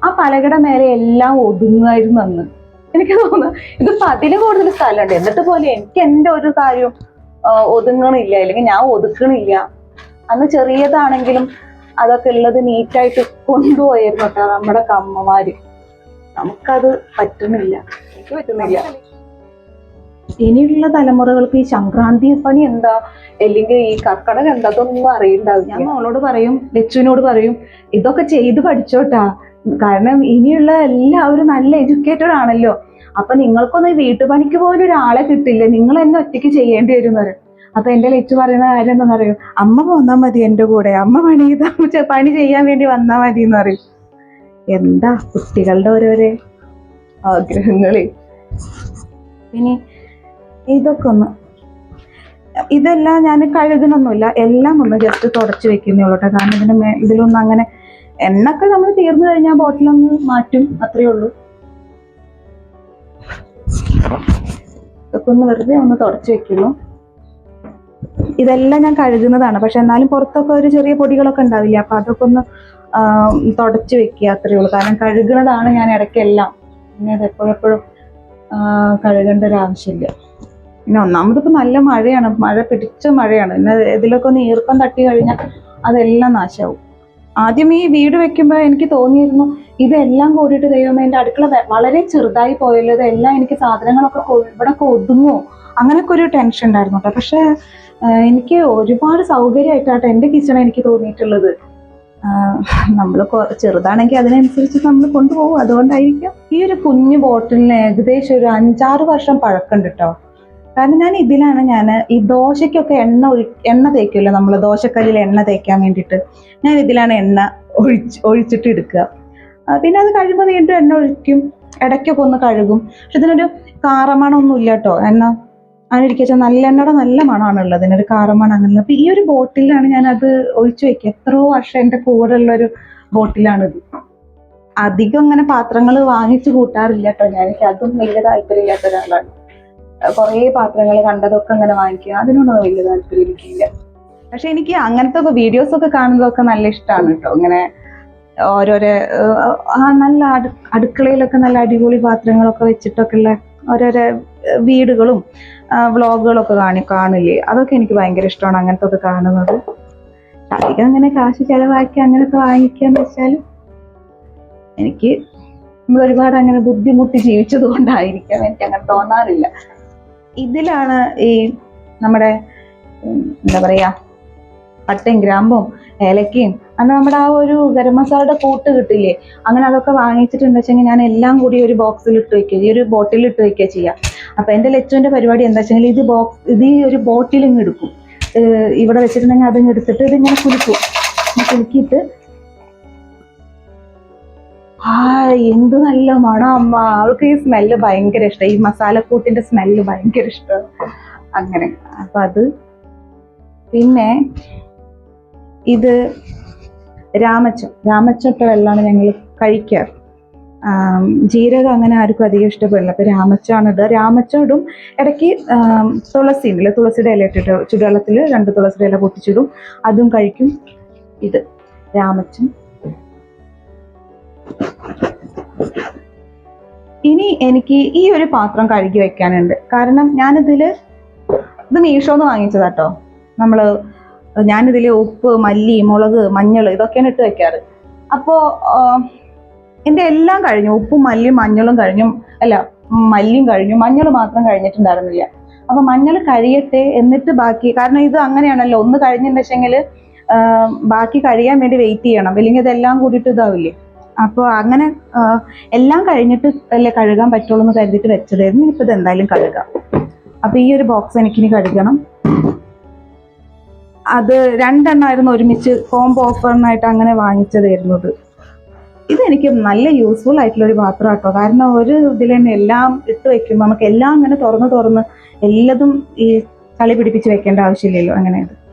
ആ പലകയുടെ മേലെ എല്ലാം ഒതുങ്ങുമായിരുന്നു അന്ന്. എനിക്ക് തോന്നുന്നു ഇതിപ്പോ അതിന് കൂടുതൽ സ്ഥലമുണ്ട്, എന്നിട്ട് പോലെ എനിക്ക് എൻ്റെ ഒരു കാര്യം ഒതുങ്ങണില്ല, അല്ലെങ്കിൽ ഞാൻ ഒതുക്കണില്ല. അന്ന് ചെറിയതാണെങ്കിലും അതൊക്കെ ഉള്ളത് നീറ്റായിട്ട് കൊണ്ടുപോയിരുന്നു കേട്ടോ നമ്മുടെ അമ്മമാര്. നമുക്കത് പറ്റുന്നില്ല, എനിക്ക് പറ്റുന്നില്ല. ഇനിയുള്ള തലമുറകൾക്ക് ഈ സംക്രാന്തി പണി എന്താ, അല്ലെങ്കിൽ ഈ കർക്കടകം എന്താ, അതൊന്നും അറിയണ്ടാവും. ഞാൻ അവളോട് പറയും, ലച്ചുവിനോട് പറയും, ഇതൊക്കെ ചെയ്ത് പഠിച്ചോട്ടാ. കാരണം ഇനിയുള്ള എല്ലാവരും നല്ല എഡ്യൂക്കേറ്റഡ് ആണല്ലോ. അപ്പൊ നിങ്ങൾക്കൊന്നും ഈ വീട്ടുപണിക്ക് പോലും ഒരാളെ കിട്ടില്ല, നിങ്ങൾ തന്നെ ഒറ്റയ്ക്ക് ചെയ്യേണ്ടി വരുന്നത്. അപ്പൊ എന്റെ ലച്ചു പറയുന്ന കാര്യം എന്താണെന്ന് പറയും, അമ്മ പോന്നാ മതി എന്റെ കൂടെ, അമ്മ പണി ചെയ്യാൻ വേണ്ടി വന്നാ മതി എന്ന് പറയും. എന്താ കുട്ടികളുടെ ഓരോരോ ആഗ്രഹങ്ങള്. പിന്നെ ഇതൊക്കെ ഇതെല്ലാം ഞാൻ കഴുകണമൊന്നുമില്ല, എല്ലാം ഒന്ന് ജസ്റ്റ് തുടച്ച് വെക്കുന്നേ കേട്ടോ. കാരണം ഇതിലൊന്നും അങ്ങനെ എണ്ണൊക്കെ നമ്മൾ തീർന്നു കഴിഞ്ഞാൽ ബോട്ടിലൊന്ന് മാറ്റും, അത്രേ ഉള്ളൂ. ഇതൊക്കെ ഒന്ന് വെറുതെ ഒന്ന് തുടച്ച് വെക്കുന്നു. ഇതെല്ലാം ഞാൻ കഴുകുന്നതാണ്, പക്ഷെ എന്നാലും പുറത്തൊക്കെ ഒരു ചെറിയ പൊടികളൊക്കെ ഉണ്ടാവില്ല, അപ്പൊ അതൊക്കെ ഒന്ന് തുടച്ച് വെക്കുക, അത്രേ ഉള്ളൂ. കാരണം കഴുകുന്നതാണ് ഞാൻ ഇടയ്ക്കെല്ലാം. പിന്നെ അത് എപ്പോഴെപ്പോഴും കഴുകേണ്ട ഒരു ആവശ്യമില്ല. പിന്നെ ഒന്നാമതിപ്പോ നല്ല മഴയാണ്, മഴ പിടിച്ച മഴയാണ്. പിന്നെ ഇതിലൊക്കെ ഒന്ന് ഈർപ്പം തട്ടി കഴിഞ്ഞാൽ അതെല്ലാം നാശമാവും. ആദ്യം ഈ വീട് വെക്കുമ്പോൾ എനിക്ക് തോന്നിയിരുന്നു, ഇതെല്ലാം കൂടിയിട്ട് ദൈവമേ എൻ്റെ അടുക്കള വളരെ ചെറുതായി പോയല്ലോ, ഇതെല്ലാം എനിക്ക് സാധനങ്ങളൊക്കെ ഇവിടെയൊക്കെ ഒതുങ്ങുമോ, അങ്ങനെയൊക്കെ ഒരു ടെൻഷൻ ഉണ്ടായിരുന്നു കേട്ടോ. പക്ഷെ എനിക്ക് ഒരുപാട് സൗകര്യമായിട്ടാട്ടോ എൻ്റെ കിച്ചൺ എനിക്ക് തോന്നിയിട്ടുള്ളത്. നമ്മൾ ചെറുതാണെങ്കിൽ അതിനനുസരിച്ച് നമ്മൾ കൊണ്ടുപോകും, അതുകൊണ്ടായിരിക്കും. ഈ ഒരു കുഞ്ഞു ബോട്ടിലിന് ഏകദേശം ഒരു 5-6 വർഷം പഴക്കമുണ്ട് കേട്ടോ. കാരണം ഞാൻ ഈ ദോശയ്ക്കൊക്കെ എണ്ണ തേക്കുമല്ലോ, നമ്മൾ ദോശക്കല്ലിൽ എണ്ണ തേക്കാൻ വേണ്ടിയിട്ട് ഞാൻ ഇതിലാണ് എണ്ണ ഒഴിച്ചിട്ട് എടുക്കുക. പിന്നെ അത് കഴിയുമ്പോൾ വീണ്ടും എണ്ണ ഒഴിക്കും, ഇടയ്ക്കൊക്കെ ഒന്ന് കഴുകും. പക്ഷെ ഇതിനൊരു കാറമണമൊന്നും ഇല്ല കേട്ടോ. എണ്ണ അതിനിരിക്കുക നല്ല എണ്ണയുടെ നല്ല മണമാണുള്ളത്, ഇതിനൊരു കാറമണം അങ്ങനെ. അപ്പൊ ഈ ഒരു ബോട്ടിലാണ് ഞാനത് ഒഴിച്ചു വെക്കുക. എത്രയോ വർഷം എൻ്റെ കൂടെ ഉള്ളൊരു ബോട്ടിലാണിത്. അധികം അങ്ങനെ പാത്രങ്ങൾ വാങ്ങിച്ചു കൂട്ടാറില്ല കേട്ടോ ഞാൻ. എനിക്ക് അതും വലിയ താല്പര്യമില്ലാത്ത ഒരാളാണ്. കുറേ പാത്രങ്ങൾ കണ്ടതൊക്കെ അങ്ങനെ വാങ്ങിക്കുക, അതിനൊന്നും വലിയ താല്പര്യം എനിക്കില്ല. പക്ഷെ എനിക്ക് അങ്ങനത്തെ വീഡിയോസൊക്കെ കാണുന്നതൊക്കെ നല്ല ഇഷ്ടമാണ് കേട്ടോ. ഇങ്ങനെ ഓരോരോ നല്ല അടുക്കളയിലൊക്കെ നല്ല അടിപൊളി പാത്രങ്ങളൊക്കെ വെച്ചിട്ടൊക്കെ ഉള്ള ഓരോരോ വീടുകളും വ്ളോഗുകളൊക്കെ കാണില്ലേ, അതൊക്കെ എനിക്ക് ഭയങ്കര ഇഷ്ടമാണ് അങ്ങനത്തെ ഒക്കെ കാണുന്നത്. അധികം അങ്ങനെ കാശ് ചിലവാക്കി അങ്ങനെയൊക്കെ വാങ്ങിക്കാന്ന് വെച്ചാൽ എനിക്ക് നമ്മൾ ഒരുപാട് അങ്ങനെ ബുദ്ധിമുട്ടി ജീവിച്ചത് കൊണ്ടായിരിക്കാം എനിക്ക് അങ്ങനെ തോന്നാറില്ല. ഇതിലാണ് ഈ നമ്മുടെ എന്താ പറയാ പട്ടയും ഗ്രാമ്പും ഏലക്കയും അന്ന് നമ്മുടെ ആ ഒരു ഗരം മസാലയുടെ കൂട്ട് കിട്ടില്ലേ, അങ്ങനെ അതൊക്കെ വാങ്ങിച്ചിട്ടുണ്ട് വെച്ചെങ്കിൽ ഞാൻ എല്ലാം കൂടി ഒരു ബോക്സിൽ ഇട്ട് വെക്കുക, ഈ ഒരു ബോട്ടിൽ ഇട്ട് വെക്കുക ചെയ്യാം. അപ്പൊ എന്റെ ലച്ചുവിന്റെ പരിപാടി എന്താ വെച്ചെങ്കിൽ ഇത് ഈ ഒരു ബോട്ടിൽ ഇങ്ങ് എടുക്കും, ഇവിടെ വെച്ചിട്ടുണ്ടെങ്കിൽ അതിങ്ങ് എടുത്തിട്ട് ഇതിങ്ങനെ കുലുക്കും, കുലുക്കിയിട്ട് എന്ത് നല്ല മണം അമ്മ. അവൾക്ക് ഈ സ്മെല്ല് ഭയങ്കര ഇഷ്ടം, ഈ മസാലക്കൂട്ടിന്റെ സ്മെല്ല് ഭയങ്കര ഇഷ്ടമാണ്. അങ്ങനെ അപ്പൊ അത് പിന്നെ ഇത് രാമച്ചൊട്ട വെള്ളമാണ് ഞങ്ങൾ കഴിക്കാറ്. ജീരകം അങ്ങനെ ആർക്കും അധികം ഇഷ്ടപ്പെടില്ല, അപ്പൊ രാമച്ചാണ് ഇടുക. രാമച്ചം ഇടും, ഇടയ്ക്ക് തുളസി ഉണ്ടല്ലോ, തുളസിയുടെ ഇല ഇട്ടിട്ട് ചുടുവെള്ളത്തിൽ 2 തുളസിയുടെ ഇല പൊട്ടിച്ചിടും, അതും കഴിക്കും. ഇത് രാമച്ചം. ഇനി എനിക്ക് ഈ ഒരു പാത്രം കഴുകി വെക്കാനുണ്ട്, കാരണം ഇത് മീഷോന്ന് വാങ്ങിച്ചതാട്ടോ. ഞാനിതിൽ ഉപ്പ്, മല്ലി, മുളക്, മഞ്ഞൾ ഇതൊക്കെയാണ് ഇട്ട് വെക്കാറ്. അപ്പോൾ എൻ്റെ എല്ലാം കഴിഞ്ഞു, ഉപ്പും മല്ലിയും മഞ്ഞളും കഴിഞ്ഞു, മല്ലിയും കഴിഞ്ഞു, മഞ്ഞൾ മാത്രം കഴിഞ്ഞിട്ടുണ്ടായിരുന്നില്ല. അപ്പൊ മഞ്ഞൾ കഴിയട്ടെ, എന്നിട്ട് ബാക്കി, കാരണം ഇത് അങ്ങനെയാണല്ലോ, ഒന്ന് കഴിഞ്ഞിട്ടുണ്ടെങ്കിൽ ബാക്കി കഴിയാൻ വേണ്ടി വെയിറ്റ് ചെയ്യണം, അല്ലെങ്കിൽ ഇതെല്ലാം കൂടിയിട്ട് ഇതാവില്ലേ. അപ്പോൾ അങ്ങനെ എല്ലാം കഴിഞ്ഞിട്ട് അല്ലേ കഴുകാൻ പറ്റുള്ളൂ എന്ന് കരുതിയിട്ട് വെച്ചതായിരുന്നു. ഇപ്പൊ ഇത് എന്തായാലും കഴുകാം. അപ്പൊ ഈ ഒരു ബോക്സ് എനിക്കിനി കഴുകണം. അത് 2 എണ്ണമായിരുന്നു ഒരുമിച്ച് കോംബോ ഓഫറിനായിട്ട് അങ്ങനെ വാങ്ങിച്ചതായിരുന്നത്. ഇതെനിക്ക് നല്ല യൂസ്ഫുൾ ആയിട്ടുള്ള ഒരു പാത്രം കേട്ടോ, കാരണം ഒരു ഇതിൽ തന്നെ എല്ലാം ഇട്ട് വെക്കുമ്പോൾ നമുക്ക് എല്ലാം അങ്ങനെ തുറന്ന് എല്ലാതും ഈ കളി പിടിപ്പിച്ച് വെക്കേണ്ട ആവശ്യമില്ലല്ലോ. അങ്ങനെ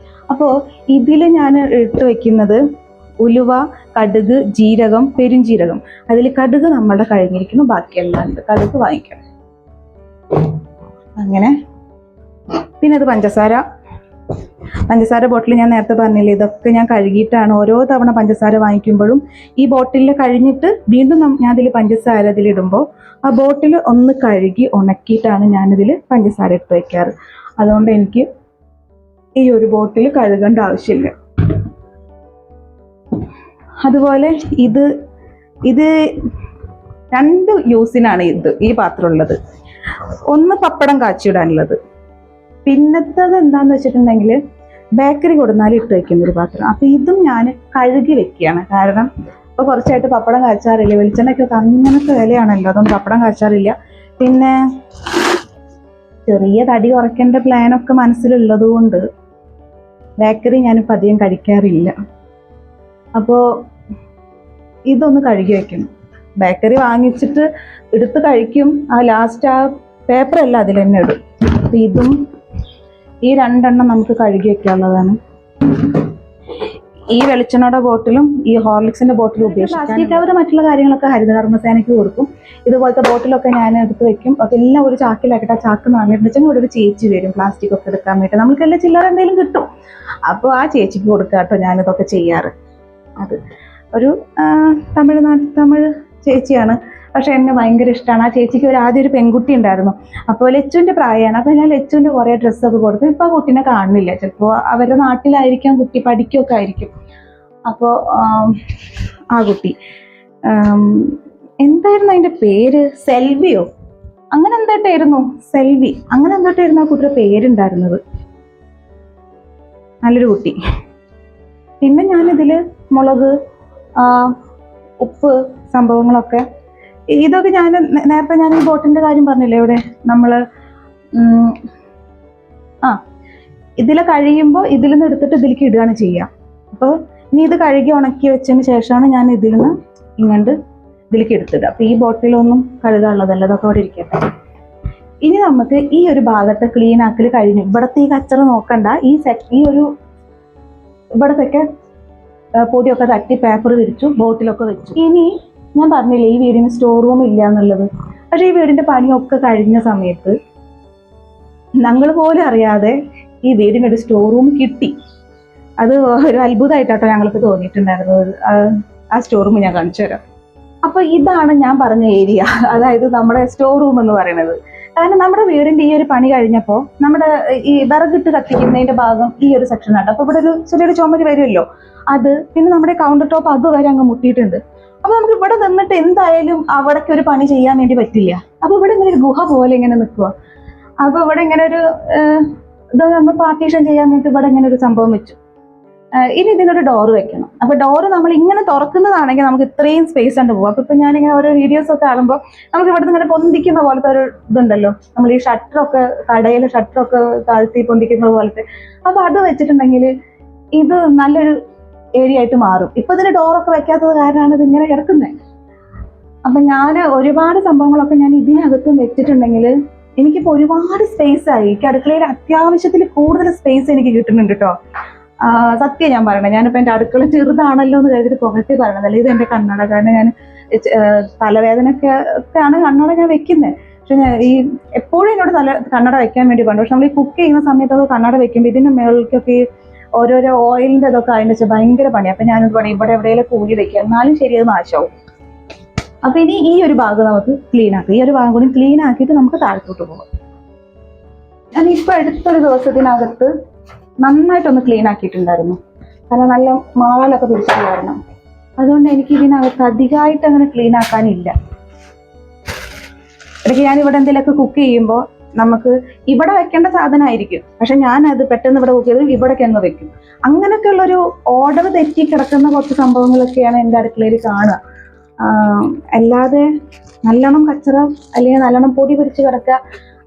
അപ്പോൾ ഇതിൽ ഞാൻ ഇട്ട് വെക്കുന്നത് ഉലുവ, കടുക്, ജീരകം, പെരുംജീരകം. അതിൽ കടുക് നമ്മളുടെ കഴിഞ്ഞിരിക്കുന്നു, ബാക്കിയെല്ലാം ഉണ്ട്, കടുക് വാങ്ങിക്കണം. അങ്ങനെ പിന്നെ അത് പഞ്ചസാര ബോട്ടിൽ ഞാൻ നേരത്തെ പറഞ്ഞില്ലേ, ഇതൊക്കെ ഞാൻ കഴുകിയിട്ടാണ് ഓരോ തവണ പഞ്ചസാര വാങ്ങിക്കുമ്പോഴും ഈ ബോട്ടിൽ കഴിഞ്ഞിട്ട് വീണ്ടും ഞാൻ അതിൽ പഞ്ചസാര ഇതിലിടുമ്പോൾ ആ ബോട്ടിൽ ഒന്ന് കഴുകി ഉണക്കിയിട്ടാണ് ഞാനിതിൽ പഞ്ചസാര ഇട്ട് വയ്ക്കാറ്. അതുകൊണ്ട് എനിക്ക് ഈ ഒരു ബോട്ടിൽ കഴുകേണ്ട ആവശ്യമില്ല. അതുപോലെ ഇത് 2 യൂസിനാണ് ഈ പാത്രം ഉള്ളത്. ഒന്ന് പപ്പടം കാച്ചിടാനുള്ളത്, പിന്നത്തത് എന്താന്ന് വെച്ചിട്ടുണ്ടെങ്കിൽ ബേക്കറി കൊടുന്നാൽ ഇട്ട് വെക്കുന്ന ഒരു പാത്രം. അപ്പൊ ഇതും ഞാൻ കഴുകി വെക്കുകയാണ്, കാരണം ഇപ്പൊ കുറച്ചായിട്ട് പപ്പടം കാച്ചാറില്ല, വെളിച്ചെണ്ണയ്ക്ക് അങ്ങനത്തെ വിലയാണല്ലോ, അതൊന്നും പപ്പടം കാച്ചാറില്ല. പിന്നെ ചെറിയ തടി കുറയ്ക്കേണ്ട പ്ലാനൊക്കെ മനസ്സിലുള്ളത് കൊണ്ട് ബേക്കറി ഞാനിപ്പോൾ അധികം കഴിക്കാറില്ല. അപ്പോൾ ഇതൊന്ന് കഴുകി വെക്കണം. ബേക്കറി വാങ്ങിച്ചിട്ട് എടുത്ത് കഴിക്കും, ആ ലാസ്റ്റ് ആ പേപ്പറെല്ലാം അതിൽ തന്നെ ഇടും. അപ്പം ഇതും ഈ 2 എണ്ണം നമുക്ക് കഴുകി വെക്കാനുള്ളതാണ്. ഈ വെളിച്ചെണ്ണയുടെ ബോട്ടിലും ഈ ഹോർലിക്സിന്റെ ബോട്ടിലും ഉപയോഗിക്കും. പ്ലാസ്റ്റിക് കവർ മറ്റുള്ള കാര്യങ്ങളൊക്കെ ഹരിതകർമ്മസേനയ്ക്ക് കൊടുക്കും. ഇതുപോലത്തെ ബോട്ടിലൊക്കെ ഞാൻ എടുത്ത് വെക്കും. അതെല്ലാം ഒരു ചാക്കിലാക്കിയിട്ട് ആ ചാക്ക് വാങ്ങിയിട്ടുണ്ടെങ്കിൽ ഇവിടെ ഒരു ചേച്ചി വരും പ്ലാസ്റ്റിക് ഒക്കെ എടുക്കാൻ വേണ്ടി. നമുക്കെല്ലാം ചില്ലറ എന്തെങ്കിലും കിട്ടും, അപ്പോൾ ആ ചേച്ചിക്ക് കൊടുക്കുക കേട്ടോ ഞാനിതൊക്കെ ചെയ്യാറ്. അത് ഒരു തമിഴ് ചേച്ചിയാണ്, പക്ഷെ എന്നെ ഭയങ്കര ഇഷ്ടമാണ്. ആ ചേച്ചിക്ക് ആദ്യം ഒരു പെൺകുട്ടി ഉണ്ടായിരുന്നു, അപ്പോൾ ലച്ചുവിൻ്റെ പ്രായമാണ്. അപ്പോൾ ഞാൻ ലച്ചുവിൻ്റെ കുറേ ഡ്രസ്സൊക്കെ കൊടുത്തു. ഇപ്പോൾ ആ കുട്ടീനെ കാണുന്നില്ല, ചിലപ്പോൾ അവരുടെ നാട്ടിലായിരിക്കാം, കുട്ടി പഠിക്കുകയൊക്കെ ആയിരിക്കും. അപ്പോൾ ആ കുട്ടി എന്തായിരുന്നു അതിൻ്റെ പേര്, സെൽവിയോ അങ്ങനെ എന്തോട്ടായിരുന്നു, സെൽവി അങ്ങനെ എന്തോട്ടായിരുന്നു ആ കുട്ടിയുടെ പേരുണ്ടായിരുന്നത്. നല്ലൊരു കുട്ടി. പിന്നെ ഞാനിതിൽ മുളക്, ഉപ്പ് സംഭവങ്ങളൊക്കെ, ഇതൊക്കെ ഞാൻ നേരത്തെ ഈ ബോട്ടിൻ്റെ കാര്യം പറഞ്ഞില്ലേ, ഇവിടെ നമ്മൾ ഇതിൽ കഴിയുമ്പോൾ ഇതിൽ നിന്ന് എടുത്തിട്ട് ഇതിലേക്ക് ഇടുകയാണ് ചെയ്യുക. അപ്പോൾ ഇനി ഇത് കഴുകി ഉണക്കി വെച്ചതിന് ശേഷമാണ് ഞാൻ ഇതിൽ നിന്ന് ഇതിലേക്ക് എടുത്തിടുക. അപ്പോൾ ഈ ബോട്ടിലൊന്നും കഴുകാനുള്ളതല്ല, അതൊക്കെ അവിടെ ഇരിക്കട്ടെ. ഇനി നമുക്ക് ഈ ഒരു ഭാഗത്തെ ക്ലീൻ ആക്കൽ കഴിഞ്ഞു. ഇവിടത്തെ ഈ കച്ചറ നോക്കണ്ട, ഈ ഒരു ഇവിടത്തൊക്കെ പൊടിയൊക്കെ തട്ടി പേപ്പർ വിരിച്ചു, ബോട്ടിലൊക്കെ വെച്ചു. ഇനി ഞാൻ പറഞ്ഞില്ലേ ഈ വീടിന് സ്റ്റോർ റൂം ഇല്ല എന്നുള്ളത്, പക്ഷേ ഈ വീടിന്റെ പണിയൊക്കെ കഴിഞ്ഞ സമയത്ത് ഞങ്ങൾ പോലും അറിയാതെ ഈ വീടിനൊരു സ്റ്റോർ റൂം കിട്ടി. അത് ഒരു അത്ഭുതമായിട്ടാട്ടോ ഞങ്ങൾക്ക് തോന്നിയിട്ടുണ്ടായിരുന്നത്. ആ സ്റ്റോർ റൂം ഞാൻ കാണിച്ചു തരാം. അപ്പൊ ഇതാണ് ഞാൻ പറഞ്ഞ ഏരിയ, അതായത് നമ്മുടെ സ്റ്റോർ റൂം എന്ന് പറയുന്നത്. കാരണം നമ്മുടെ വീടിന്റെ ഈ ഒരു പണി കഴിഞ്ഞപ്പോൾ നമ്മുടെ ഈ വിറകിട്ട് കത്തിക്കുന്നതിന്റെ ഭാഗം ഈ ഒരു സെക്ഷൻ ആട്ടോ. അപ്പൊ ഇവിടെ ഒരു ചെറിയൊരു ചുമര് വരുമല്ലോ, അത് പിന്നെ നമ്മുടെ കൗണ്ടർ ടോപ്പ് അതുവരെ അങ്ങ് മുട്ടിയിട്ടുണ്ട്. അപ്പൊ നമുക്ക് ഇവിടെ നിന്നിട്ട് എന്തായാലും അവിടേക്ക് ഒരു പണി ചെയ്യാൻ വേണ്ടി പറ്റില്ല. അപ്പൊ ഇവിടെ ഇങ്ങനെ ഒരു ഗുഹ പോലെ ഇങ്ങനെ നിൽക്കുക. അപ്പൊ ഇവിടെ ഇങ്ങനെ ഒരു ഇതൊന്ന് പാർട്ടീഷൻ ചെയ്യാൻ വേണ്ടി ഇവിടെ ഇങ്ങനെ ഒരു സംഭവം വെച്ചു. ഇനി ഇതിനൊരു ഡോറ് വെക്കണം. അപ്പൊ ഡോറ് നമ്മൾ ഇങ്ങനെ തുറക്കുന്നതാണെങ്കിൽ നമുക്ക് ഇത്രയും സ്പേസ് ഉണ്ട് പോകും. അപ്പൊ ഇപ്പൊ ഞാനിങ്ങനെ ഓരോ വീഡിയോസ് ഒക്കെ കാണുമ്പോൾ നമുക്ക് ഇവിടെ നിന്ന് ഇങ്ങനെ പൊന്തിക്കുന്ന പോലത്തെ ഒരു ഇതുണ്ടല്ലോ, നമ്മൾ ഈ ഷട്ടറൊക്കെ കടയിലെ ഷട്ടറൊക്കെ താഴ്ത്തി പൊന്തിക്കുന്ന പോലത്തെ. അപ്പൊ അത് വെച്ചിട്ടുണ്ടെങ്കിൽ ഇത് നല്ലൊരു ഏരിയ ആയിട്ട് മാറും. ഇപ്പൊ ഇതിന് ഡോറൊക്കെ വെക്കാത്തത് കാരണമാണ് ഇത് ഇങ്ങനെ കിടക്കുന്നത്. അപ്പൊ ഞാൻ ഒരുപാട് സംഭവങ്ങളൊക്കെ ഞാൻ ഇതിനകത്തും വെച്ചിട്ടുണ്ടെങ്കിൽ എനിക്കിപ്പോ ഒരുപാട് സ്പേസ് ആയി. എനിക്ക് അടുക്കളയിൽ അത്യാവശ്യത്തിൽ കൂടുതൽ സ്പേസ് എനിക്ക് കിട്ടുന്നുണ്ട് കേട്ടോ. സത്യം ഞാൻ പറയണേ, ഞാനിപ്പോൾ എൻ്റെ അടുക്കള ചെറുതാണല്ലോ എന്ന് കരുതിട്ട് പുകഴ്ത്തി പറയണതല്ല. ഇത് എൻ്റെ കണ്ണട. കാരണം ഞാൻ തലവേദനയൊക്കെയാണ് കണ്ണട ഞാൻ വെക്കുന്നത്. പക്ഷെ ഈ എപ്പോഴും എന്നോട് കണ്ണട വെക്കാൻ വേണ്ടി പറഞ്ഞു. പക്ഷെ നമ്മൾ ഈ കുക്ക് ചെയ്യുന്ന സമയത്തൊക്കെ കണ്ണട വെക്കുമ്പോൾ ഇതിൻ്റെ മേളിലേക്കൊക്കെ ഓരോരോ ഓയിലിൻ്റെ ഇതൊക്കെ അതിൻ്റെ വെച്ചാൽ ഭയങ്കര പണി. അപ്പം ഞാനിത് പണി ഇവിടെ എവിടെയെങ്കിലും കൂടി വെക്കുക, എന്നാലും ശരി അത് നാശമാവും. അപ്പൊ ഇനി ഈ ഒരു ഭാഗം നമുക്ക് ക്ലീൻ ആക്കാം. ഈ ഒരു ഭാഗം കൂടി ക്ലീൻ ആക്കിയിട്ട് നമുക്ക് താഴത്തോട്ട് പോകാം. ഞാൻ ഇപ്പൊ അടുത്തൊരു ദിവസത്തിനകത്ത് നന്നായിട്ടൊന്ന് ക്ലീൻ ആക്കിയിട്ടുണ്ടായിരുന്നു. കാരണം നല്ല മാളൊക്കെ പിടിച്ചിട്ടുണ്ടായിരുന്നു. അതുകൊണ്ട് എനിക്ക് ഇതിനകത്ത് അധികമായിട്ട് അങ്ങനെ ക്ലീൻ ആക്കാനില്ല. ഇടയ്ക്ക് ഞാൻ ഇവിടെ എന്തെങ്കിലുമൊക്കെ കുക്ക് ചെയ്യുമ്പോൾ നമുക്ക് ഇവിടെ വെക്കേണ്ട സാധനമായിരിക്കും, പക്ഷെ ഞാനത് പെട്ടെന്ന് ഇവിടെ കുക്ക് ചെയ്ത് ഇവിടേക്ക് അങ്ങ് വെക്കും. അങ്ങനെയൊക്കെ ഉള്ളൊരു ഓർഡർ തെറ്റി കിടക്കുന്ന കുറച്ച് സംഭവങ്ങളൊക്കെയാണ് എൻ്റെ അടുക്കളയിൽ കാണുക. അല്ലാതെ നല്ലോണം കച്ചറ അല്ലെങ്കിൽ നല്ലോണം പൊടി പിടിച്ച് കിടക്കുക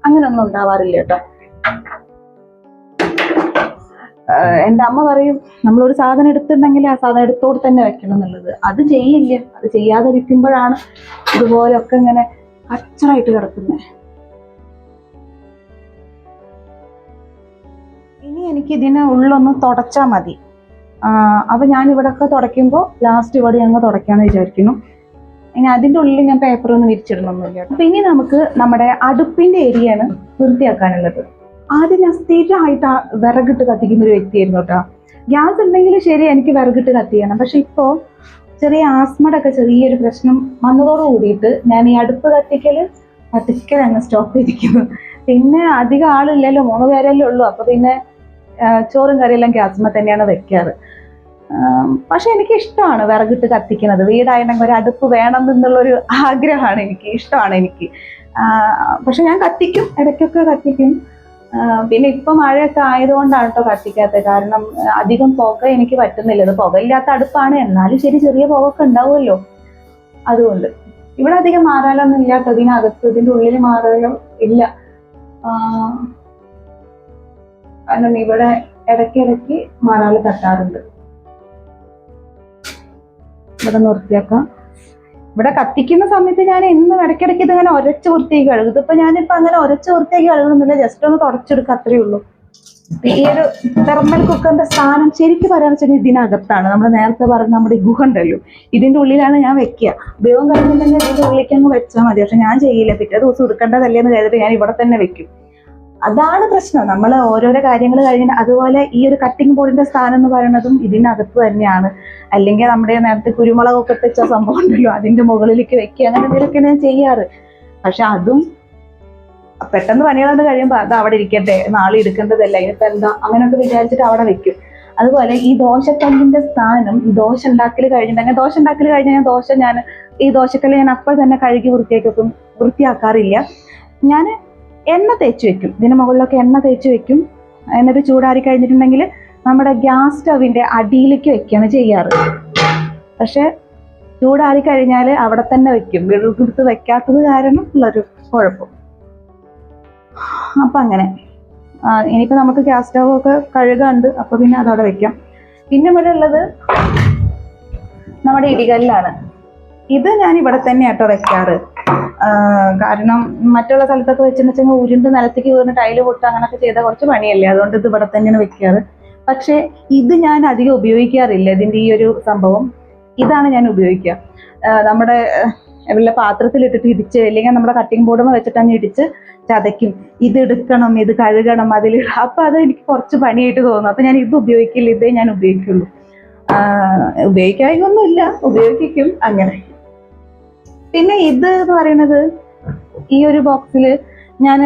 അങ്ങനെയൊന്നും ഉണ്ടാവാറില്ല കേട്ടോ. എൻ്റെ അമ്മ പറയും നമ്മളൊരു സാധനം എടുത്തിട്ടുണ്ടെങ്കിൽ ആ സാധനം എടുത്തോട് തന്നെ വെക്കണം എന്നുള്ളത്. അത് ചെയ്യില്ല. അത് ചെയ്യാതിരിക്കുമ്പോഴാണ് ഇതുപോലൊക്കെ ഇങ്ങനെ കച്ചറായിട്ട് കിടക്കുന്നത്. ഇനി എനിക്ക് ഇതിനെ ഉള്ളൊന്ന് തുടച്ചാൽ മതി. അപ്പൊ ഞാൻ ഇവിടെയൊക്കെ തുടയ്ക്കുമ്പോൾ ലാസ്റ്റ് ഇവിടെ ഞങ്ങൾ തുടയ്ക്കാന്ന് വിചാരിക്കുന്നു. ഇനി അതിൻ്റെ ഉള്ളിൽ ഞാൻ പേപ്പറൊന്നും വിരിച്ചിടണമൊന്നുമില്ല. അപ്പൊ ഇനി നമുക്ക് നമ്മുടെ അടുപ്പിന്റെ ഏരിയയാണ് വൃത്തിയാക്കാനുള്ളത്. ആദ്യം ഞാൻ സ്ഥിരമായിട്ട് വിറകിട്ട് കത്തിക്കുന്ന ഒരു വ്യക്തിയായിരുന്നു കേട്ടോ. ഗ്യാസ് ഉണ്ടെങ്കിൽ ശരി, എനിക്ക് വിറകിട്ട് കത്തിക്കണം. പക്ഷെ ഇപ്പോൾ ചെറിയ ആസ്മയുടെ ഒക്കെ ചെറിയൊരു പ്രശ്നം വന്നതോട് കൂടിയിട്ട് ഞാൻ ഈ അടുപ്പ് കത്തിക്കൽ അങ്ങ് സ്റ്റോപ്പ് ചെയ്തിരിക്കുന്നു. പിന്നെ അധികം ആളില്ലല്ലോ, 3 പേരല്ലേ ഉള്ളൂ. അപ്പൊ പിന്നെ ചോറും കറിയെല്ലാം ഗ്യാസ്മ തന്നെയാണ് വെക്കാറ്. പക്ഷെ എനിക്ക് ഇഷ്ടമാണ് വിറകിട്ട് കത്തിക്കുന്നത്. വീടായിരുന്നെങ്കിൽ ഒരു അടുപ്പ് വേണം എന്നുള്ളൊരു ആഗ്രഹമാണ് എനിക്ക്, ഇഷ്ടമാണ് എനിക്ക്. പക്ഷെ ഞാൻ കത്തിക്കും, ഇടയ്ക്കൊക്കെ കത്തിക്കും. പിന്നെ ഇപ്പൊ മഴയൊക്കെ ആയതുകൊണ്ടാണ് കേട്ടോ കത്തിക്കാത്തത്. കാരണം അധികം പുക എനിക്ക് പറ്റുന്നില്ല. ഇത് പുകയില്ലാത്ത അടുപ്പാണ്, എന്നാലും ശരി ചെറിയ പുകയൊക്കെ ഉണ്ടാവുമല്ലോ. അതുകൊണ്ട് ഇവിടെ അധികം മാറാലൊന്നും ഇല്ല കേട്ടോ. ഇതിനകത്ത് ഇതിൻ്റെ ഉള്ളിൽ മാറാലോ ഇല്ല. കാരണം ഇവിടെ ഇടയ്ക്കിടയ്ക്ക് മാറാല് തട്ടാറുണ്ട്. ഇവിടെ വൃത്തിയാക്കാം. ഇവിടെ കത്തിക്കുന്ന സമയത്ത് ഞാൻ എന്നും ഇടയ്ക്കിടയ്ക്ക് ഇതിങ്ങനെ ഒരച്ച് വൃത്തിയാക്കി കഴുകും. ഇതിപ്പോ ഞാനിപ്പോ അങ്ങനെ ഒരച്ച് വൃത്തിയാക്കി കഴുകുന്നില്ല, ജസ്റ്റ് ഒന്ന് തുടച്ചെടുക്കുക, അത്രയേ ഉള്ളൂ. ഈ ഒരു തെർമൽ കുക്കറിന്റെ സ്ഥാനം ശരിക്കും പറയാന്ന് വെച്ചാൽ ഇതിനകത്താണ്. നമ്മൾ നേരത്തെ പറഞ്ഞ നമ്മുടെ ഗുഹ ഉണ്ടല്ലോ, ഇതിന്റെ ഉള്ളിലാണ് ഞാൻ വെക്കുക. ഉപയോഗം കഴിഞ്ഞിട്ടുണ്ടെങ്കിൽ ഇതിന്റെ ഉള്ളിലേക്ക് അങ്ങ് വെച്ചാൽ മതി. പക്ഷെ ഞാൻ ചെയ്യില്ല, പിറ്റേ ദിവസം എടുക്കേണ്ടതല്ലേ എന്ന് കരുതിട്ട് ഞാൻ ഇവിടെ തന്നെ വെക്കും. അതാണ് പ്രശ്നം. നമ്മൾ ഓരോരോ കാര്യങ്ങൾ കഴിഞ്ഞിട്ട് അതുപോലെ ഈ ഒരു കട്ടിംഗ് ബോർഡിന്റെ സ്ഥാനം എന്ന് പറയുന്നതും ഇതിനകത്ത് തന്നെയാണ്. അല്ലെങ്കിൽ നമ്മുടെ നേരത്തെ കുരുമുളകൊക്കെ വെച്ച സംഭവം ഉണ്ടല്ലോ, അതിന്റെ മുകളിലേക്ക് വെക്കുക, അങ്ങനെ എന്തെങ്കിലുമൊക്കെയാണ് ഞാൻ ചെയ്യാറ്. പക്ഷെ അതും പെട്ടെന്ന് പണികളൊക്കെ കഴിയുമ്പോൾ അത് അവിടെ ഇരിക്കട്ടെ, നാളെ എടുക്കേണ്ടതല്ല, ഇതിപ്പോ എന്താ അങ്ങനെയൊക്കെ വിചാരിച്ചിട്ട് അവിടെ വെക്കും. അതുപോലെ ഈ ദോശക്കല്ലിന്റെ സ്ഥാനം, ഈ ദോശ ഉണ്ടാക്കൽ കഴിഞ്ഞാൽ ഞാൻ ഈ ദോശക്കല്ല് ഞാൻ അപ്പോൾ തന്നെ കഴുകി വൃത്തിയാക്കാറില്ല. ഞാൻ എണ്ണ തേച്ച് വെക്കും. ഇതിന് മുകളിലൊക്കെ എണ്ണ തേച്ച് വെക്കും. എന്നിട്ട് ചൂടാറി കഴിഞ്ഞിട്ടുണ്ടെങ്കിൽ നമ്മുടെ ഗ്യാസ് സ്റ്റവിന്റെ അടിയിലേക്ക് വെക്കുകയാണ് ചെയ്യാറ്. പക്ഷെ ചൂടാറി കഴിഞ്ഞാൽ അവിടെ തന്നെ വെക്കും, വെറുതെ വെക്കാത്തത് കാരണം ഉള്ളൊരു കുഴപ്പം. അപ്പൊ അങ്ങനെ ഇനിയിപ്പോ നമുക്ക് ഗ്യാസ് സ്റ്റവ് ഒക്കെ കഴുകാണ്ട്, അപ്പൊ പിന്നെ അതവിടെ വെക്കാം. പിന്നെ ഇവിടെ ഉള്ളത് നമ്മുടെ ഇടികല്ലാണ്. ഇത് ഞാൻ ഇവിടെ തന്നെ ആട്ടോ വെക്കാറ്. കാരണം മറ്റുള്ള സ്ഥലത്തൊക്കെ വെച്ചിട്ടുണ്ടെങ്കിൽ ഉരുണ്ട് നിലത്തേക്ക് വീണ് ടൈല് പൊട്ടുക അങ്ങനെയൊക്കെ ചെയ്താൽ കുറച്ച് പണിയല്ലേ. അതുകൊണ്ട് ഇത് ഇവിടെ തന്നെയാണ് വെക്കാറ്. പക്ഷെ ഇത് ഞാൻ അധികം ഉപയോഗിക്കാറില്ല. ഇതിന്റെ ഈ ഒരു സംഭവം ഇതാണ് ഞാൻ ഉപയോഗിക്കുക. നമ്മുടെ വല്ല പാത്രത്തിലിട്ടിട്ട് ഇടിച്ച്, അല്ലെങ്കിൽ നമ്മുടെ കട്ടിംഗ് ബോർഡ് വെച്ചിട്ട് അങ്ങ് ഇടിച്ച് ചതയ്ക്കും. ഇത് എടുക്കണം, ഇത് കഴുകണം, അതിലിട. അപ്പൊ അത് എനിക്ക് കുറച്ച് പണിയായിട്ട് തോന്നും. അപ്പൊ ഞാൻ ഇത് ഉപയോഗിക്കില്ല, ഇതേ ഞാൻ ഉപയോഗിക്കുള്ളൂ. ഉപയോഗിക്കാനൊന്നുമില്ല, ഉപയോഗിക്കും അങ്ങനെ. പിന്നെ ഇത് എന്ന് പറയുന്നത് ഈ ഒരു ബോക്സിൽ ഞാൻ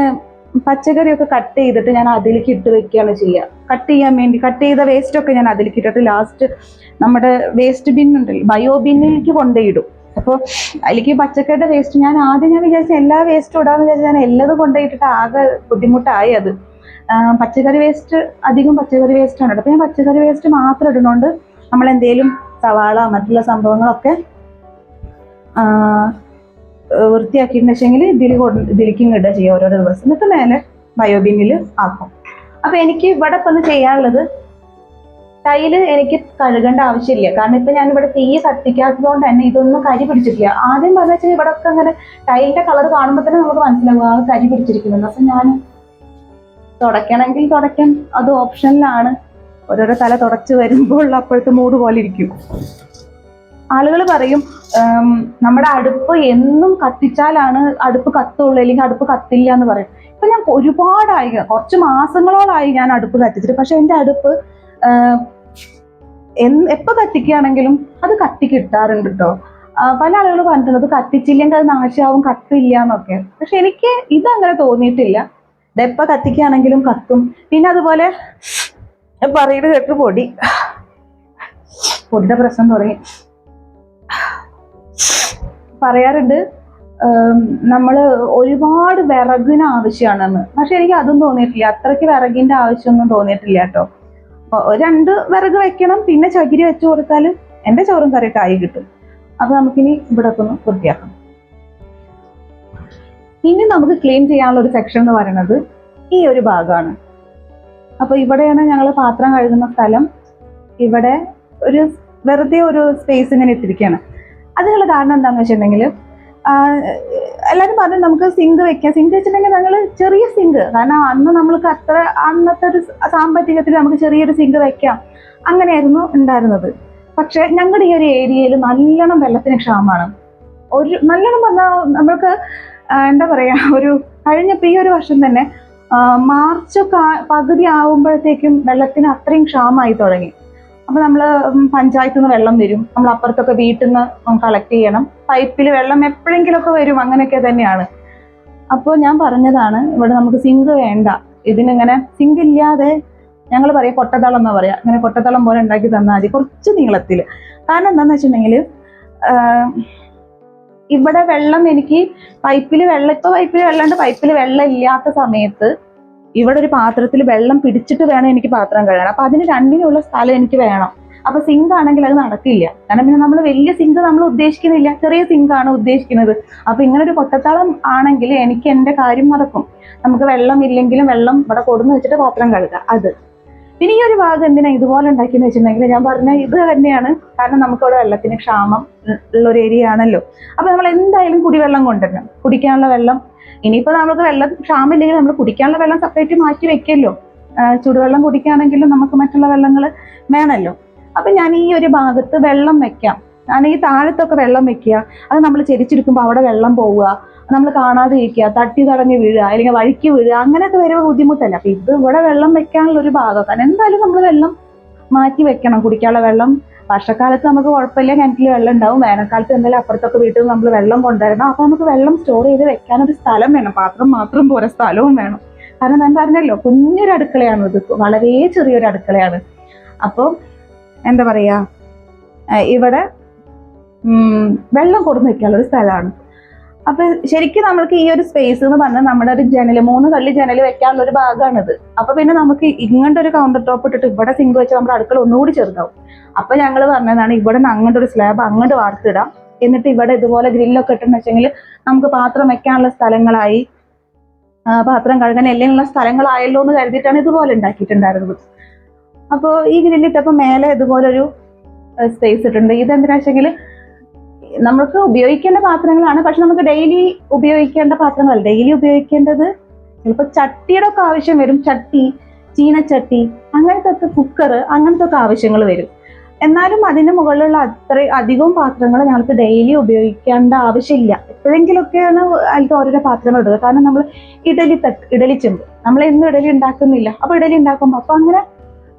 പച്ചക്കറിയൊക്കെ കട്ട് ചെയ്തിട്ട് ഞാൻ അതിലേക്ക് ഇട്ട് വെക്കുകയാണ് ചെയ്യുക. കട്ട് ചെയ്ത വേസ്റ്റൊക്കെ ഞാൻ അതിലേക്ക് ഇട്ടിട്ട് ലാസ്റ്റ് നമ്മുടെ വേസ്റ്റ് ബിൻ ഉണ്ടല്ലോ, ബയോ ബിന്നിലേക്ക് കൊണ്ടുപോയിടും. അപ്പോൾ അതിലേക്ക് പച്ചക്കറിയുടെ വേസ്റ്റ് ഞാൻ വിചാരിച്ച എല്ലാ വേസ്റ്റും ഇടാന്ന് വിചാരിച്ചാൽ ഞാൻ എല്ലതും കൊണ്ടുപോയിട്ടിട്ട് ആകെ ബുദ്ധിമുട്ടായി. അത് പച്ചക്കറി വേസ്റ്റ് അധികം പച്ചക്കറി വേസ്റ്റാണ്. അപ്പോൾ ഞാൻ പച്ചക്കറി വേസ്റ്റ് മാത്രം ഇടുന്നതുകൊണ്ട് നമ്മൾ എന്തെങ്കിലും സവാള മറ്റുള്ള സംഭവങ്ങളൊക്കെ വൃത്തിയാക്കിയിട്ടുണ്ടെങ്കിൽ ഇതിലേക്കും ഇടുക ചെയ്യുക ഓരോരോ ദിവസം. എന്നിട്ട് മേലെ ബയോബിന്നിൽ ആക്കും. അപ്പൊ എനിക്ക് ഇവിടെ ഇപ്പം ചെയ്യാനുള്ളത്, ടൈല് എനിക്ക് കഴുകേണ്ട ആവശ്യമില്ല. കാരണം ഇപ്പൊ ഞാൻ ഇവിടെ തീ കത്തിക്കാത്തത് കൊണ്ട് തന്നെ ഇതൊന്നും കരി പിടിച്ചിട്ടില്ല. ആദ്യം പറഞ്ഞു വെച്ചാൽ ഇവിടെ ഒക്കെ അങ്ങനെ ടൈലിന്റെ കളർ കാണുമ്പോൾ തന്നെ നമുക്ക് മനസ്സിലാവും ആ കരി പിടിച്ചിരിക്കുന്നത്. അപ്പൊ ഞാൻ തുടയ്ക്കണമെങ്കിൽ തുടയ്ക്കാൻ അത് ഓപ്ഷനിലാണ്. ഓരോരോ തല തുടച്ച് വരുമ്പോൾ അപ്പോഴത്തെ മൂഡ് പോലെ ഇരിക്കും. ആളുകൾ പറയും നമ്മുടെ അടുപ്പ് എന്നും കത്തിച്ചാലാണ് അടുപ്പ് കത്തുള്ളൂ, അല്ലെങ്കിൽ അടുപ്പ് കത്തില്ല എന്ന് പറയും. ഇപ്പൊ ഞാൻ ഒരുപാടായി, കുറച്ച് മാസങ്ങളോളായി ഞാൻ അടുപ്പ് കത്തിച്ചിട്ട്. പക്ഷെ എൻ്റെ അടുപ്പ് എപ്പോൾ കത്തിക്കുകയാണെങ്കിലും അത് കത്തി കിട്ടാറുണ്ട് കേട്ടോ. പല ആളുകൾ പറഞ്ഞിട്ടുണ്ട് കത്തിച്ചില്ലെങ്കിൽ അത് നാശമാവും, കത്തില്ല എന്നൊക്കെ. പക്ഷെ എനിക്ക് ഇതങ്ങനെ തോന്നിയിട്ടില്ല. ഇതെപ്പോൾ കത്തിക്കുകയാണെങ്കിലും കത്തും. പിന്നെ അതുപോലെ പറയുന്നത് കേട്ട് പൊടിയുടെ പ്രശ്നം തുടങ്ങി. പറയാറുണ്ട് നമ്മൾ ഒരുപാട് വിറകിന് ആവശ്യമാണെന്ന്. പക്ഷെ എനിക്ക് അതും തോന്നിയിട്ടില്ല. അത്രയ്ക്ക് വിറകിന്റെ ആവശ്യമൊന്നും തോന്നിയിട്ടില്ല കേട്ടോ. 2 വിറക് വെക്കണം, പിന്നെ ചകിരി വെച്ച് കൊടുത്താൽ എൻ്റെ ചോറും കറിയൊക്കെ ആയി കിട്ടും. അപ്പൊ നമുക്കിനി ഇവിടെ ഒന്ന് വൃത്തിയാക്കാം. ഇനി നമുക്ക് ക്ലീൻ ചെയ്യാനുള്ള ഒരു സെക്ഷൻ എന്ന് പറയുന്നത് ഈ ഒരു ഭാഗമാണ്. അപ്പൊ ഇവിടെയാണ് ഞങ്ങൾ പാത്രം കഴുകുന്ന സ്ഥലം. ഇവിടെ വെറുതെ ഒരു സ്പേസ് ഇങ്ങനെ ഇട്ടിരിക്കുകയാണ്. അതിനുള്ള കാരണം എന്താണെന്ന് വെച്ചിട്ടുണ്ടെങ്കിൽ എല്ലാവരും പറഞ്ഞു നമുക്ക് സിങ്ക് വെക്കാം. സിങ്ക് വെച്ചിട്ടുണ്ടെങ്കിൽ ഞങ്ങൾ ചെറിയ സിങ്ക്, കാരണം അന്ന് നമ്മൾക്ക് അന്നത്തെ ഒരു സാമ്പത്തികത്തിൽ നമുക്ക് ചെറിയൊരു സിങ്ക് വെക്കാം, അങ്ങനെയായിരുന്നു ഉണ്ടായിരുന്നത്. പക്ഷെ ഞങ്ങളുടെ ഈ ഒരു ഏരിയയിൽ നല്ലോണം വെള്ളത്തിന് ക്ഷാമമാണ്. നല്ലോണം പറഞ്ഞാൽ നമ്മൾക്ക് എന്താ പറയാ, കഴിഞ്ഞപ്പോൾ ഈ ഒരു വർഷം തന്നെ മാർച്ച് പകുതി ആവുമ്പോഴത്തേക്കും വെള്ളത്തിന് അത്രയും ക്ഷാമമായി തുടങ്ങി. അപ്പൊ നമ്മൾ പഞ്ചായത്തിൽ നിന്ന് വെള്ളം വരും, നമ്മൾ അപ്പുറത്തൊക്കെ വീട്ടിൽ നിന്ന് കളക്ട് ചെയ്യണം. പൈപ്പിൽ വെള്ളം എപ്പോഴെങ്കിലുമൊക്കെ വരും, അങ്ങനെയൊക്കെ തന്നെയാണ്. അപ്പോൾ ഞാൻ പറഞ്ഞതാണ് ഇവിടെ നമുക്ക് സിങ്ക് വേണ്ട, ഇതിനിങ്ങനെ സിങ്ക് ഇല്ലാതെ ഞങ്ങൾ പറയാം കൊട്ടത്തളം എന്നാ പറയാ, അങ്ങനെ കൊട്ടത്തളം പോലെ ഉണ്ടാക്കി തന്നാൽ മതി കുറച്ച് നീളത്തിൽ. കാരണം എന്താണെന്ന് വെച്ചിട്ടുണ്ടെങ്കിൽ ഇവിടെ വെള്ളം എനിക്ക് പൈപ്പിൽ വെള്ളം ഇല്ലാത്ത സമയത്ത് ഇവിടെ ഒരു പാത്രത്തിൽ വെള്ളം പിടിച്ചിട്ട് വേണം എനിക്ക് പാത്രം കഴുകാൻ. അപ്പൊ അതിന് രണ്ടിനുള്ള സ്ഥലം എനിക്ക് വേണം. അപ്പൊ സിങ്ക് ആണെങ്കിൽ അത് നടക്കില്ല. കാരണം പിന്നെ നമ്മൾ വലിയ സിങ്ക് നമ്മൾ ഉദ്ദേശിക്കുന്നില്ല, ചെറിയ സിങ്ക് ആണ് ഉദ്ദേശിക്കുന്നത്. അപ്പൊ ഇങ്ങനെ ഒരു കൊട്ടത്താളം ആണെങ്കിൽ എനിക്ക് എന്റെ കാര്യം നടക്കും. നമുക്ക് വെള്ളം ഇല്ലെങ്കിലും വെള്ളം ഇവിടെ കൊടുന്ന് വെച്ചിട്ട് പാത്രം കഴുകാം. അത് പിന്നെ ഈ ഒരു ഭാഗം എന്തിനാ ഇതുപോലെ ഉണ്ടാക്കിയെന്ന് വെച്ചിട്ടുണ്ടെങ്കിൽ ഞാൻ പറഞ്ഞ ഇത് തന്നെയാണ്. കാരണം നമുക്കിവിടെ വെള്ളത്തിന് ക്ഷാമം ഉള്ള ഒരു ഏരിയ ആണല്ലോ. അപ്പൊ നമ്മൾ എന്തായാലും കുടിവെള്ളം കൊണ്ടുവരണം, കുടിക്കാനുള്ള വെള്ളം. ഇനിയിപ്പോൾ നമുക്ക് വെള്ളം ക്ഷാമില്ലെങ്കിൽ നമ്മൾ കുടിക്കാനുള്ള വെള്ളം സെപ്പറേറ്റ് മാറ്റി വെക്കല്ലോ. ചുടുവെള്ളം കുടിക്കുകയാണെങ്കിലും നമുക്ക് മറ്റുള്ള വെള്ളങ്ങൾ വേണമല്ലോ. അപ്പൊ ഞാൻ ഈ ഒരു ഭാഗത്ത് വെള്ളം വെക്കാം. ഞാൻ ഈ താഴത്തൊക്കെ വെള്ളം വെക്കുക, അത് നമ്മൾ ചെരിച്ചെടുക്കുമ്പോൾ അവിടെ വെള്ളം പോവുക, നമ്മൾ കാണാതെ ഇരിക്കുക, തട്ടി തടഞ്ഞ് വീഴുക, അല്ലെങ്കിൽ വഴിക്ക് വീഴുക, അങ്ങനെയൊക്കെ വരുമ്പോൾ ബുദ്ധിമുട്ടല്ല. അപ്പൊ ഇത് ഇവിടെ വെള്ളം വെക്കാനുള്ള ഒരു ഭാഗം. കാരണം എന്തായാലും നമ്മൾ വെള്ളം മാറ്റി വെക്കണം, കുടിക്കാനുള്ള വെള്ളം. വർഷക്കാലത്ത് നമുക്ക് കുഴപ്പമില്ല, കിണറ്റിൽ വെള്ളം ഉണ്ടാവും. വേനൽക്കാലത്ത് എന്തായാലും അപ്പുറത്തൊക്കെ വീട്ടിൽ നിന്ന് നമ്മൾ വെള്ളം കൊണ്ടുവരണം. അപ്പൊ നമുക്ക് വെള്ളം സ്റ്റോർ ചെയ്ത് വെക്കാനൊരു സ്ഥലം വേണം. പാത്രം മാത്രം പോരെ, സ്ഥലവും വേണം. കാരണം ഞാൻ പറഞ്ഞല്ലോ കുഞ്ഞൊരു അടുക്കളയാണ് ഇത്, വളരെ ചെറിയൊരു അടുക്കളയാണ്. അപ്പോൾ എന്താ പറയാ, ഇവിടെ വെള്ളം കൊടുന്ന് വെക്കാനുള്ള ഒരു സ്ഥലമാണ്. അപ്പൊ ശരിക്കും നമ്മൾക്ക് ഈ ഒരു സ്പേസ് എന്ന് പറഞ്ഞാൽ നമ്മുടെ ഒരു ജനല്, 3 കല്ല് ജനല് വെക്കാനുള്ള ഒരു ഭാഗമാണിത്. അപ്പൊ പിന്നെ നമുക്ക് ഇങ്ങോട്ട് ഒരു കൗണ്ടർ ടോപ്പ് ഇട്ടിട്ട് ഇവിടെ സിങ്ക് വെച്ചാൽ നമ്മുടെ അടുക്കള ഒന്നുകൂടി ചെറുതാവും. അപ്പൊ ഞങ്ങൾ പറഞ്ഞതാണ് ഇവിടെ നിന്ന് അങ്ങോട്ട് ഒരു സ്ലാബ് അങ്ങോട്ട് വാർത്തിടാം, എന്നിട്ട് ഇവിടെ ഇതുപോലെ ഗ്രില്ലൊക്കെ ഇട്ടെന്ന് വെച്ചെങ്കിൽ നമുക്ക് പാത്രം വെക്കാനുള്ള സ്ഥലങ്ങളായി, പാത്രം കഴുകാൻ എല്ലാം സ്ഥലങ്ങളായല്ലോ എന്ന് കരുതിയിട്ടാണ് ഇതുപോലെ ഉണ്ടാക്കിയിട്ടുണ്ടായിരുന്നത്. അപ്പോൾ ഈ ഗ്രില്ലിട്ടപ്പോൾ മേലെ ഇതുപോലൊരു സ്പേസ് ഇട്ടുണ്ട്. ഇതെന്തിനാ വെച്ചെങ്കിൽ നമുക്ക് ഉപയോഗിക്കേണ്ട പാത്രങ്ങളാണ്, പക്ഷെ നമുക്ക് ഡെയിലി ഉപയോഗിക്കേണ്ട പാത്രങ്ങളല്ല. ഡെയിലി ഉപയോഗിക്കേണ്ടത് ചിലപ്പോൾ ചട്ടിയുടെ ഒക്കെ ആവശ്യം വരും. ചട്ടി, ചീനച്ചട്ടി, അങ്ങനത്തെ ഒക്കെ, കുക്കർ, അങ്ങനത്തെ ഒക്കെ ആവശ്യങ്ങൾ വരും. എന്നാലും അതിന് മുകളിലുള്ള അധികവും പാത്രങ്ങൾ ഞങ്ങൾക്ക് ഡെയിലി ഉപയോഗിക്കേണ്ട ആവശ്യമില്ല. എപ്പോഴെങ്കിലുമൊക്കെയാണ് അതിലത്തെ ഓരോരോ പാത്രങ്ങൾ ഇടുക. കാരണം നമ്മൾ ഇഡലി ചെമ്പ് നമ്മൾ എന്നും ഇഡലി ഉണ്ടാക്കുന്നില്ല. അപ്പൊ ഇഡലി ഉണ്ടാക്കുമ്പോൾ അപ്പൊ അങ്ങനെ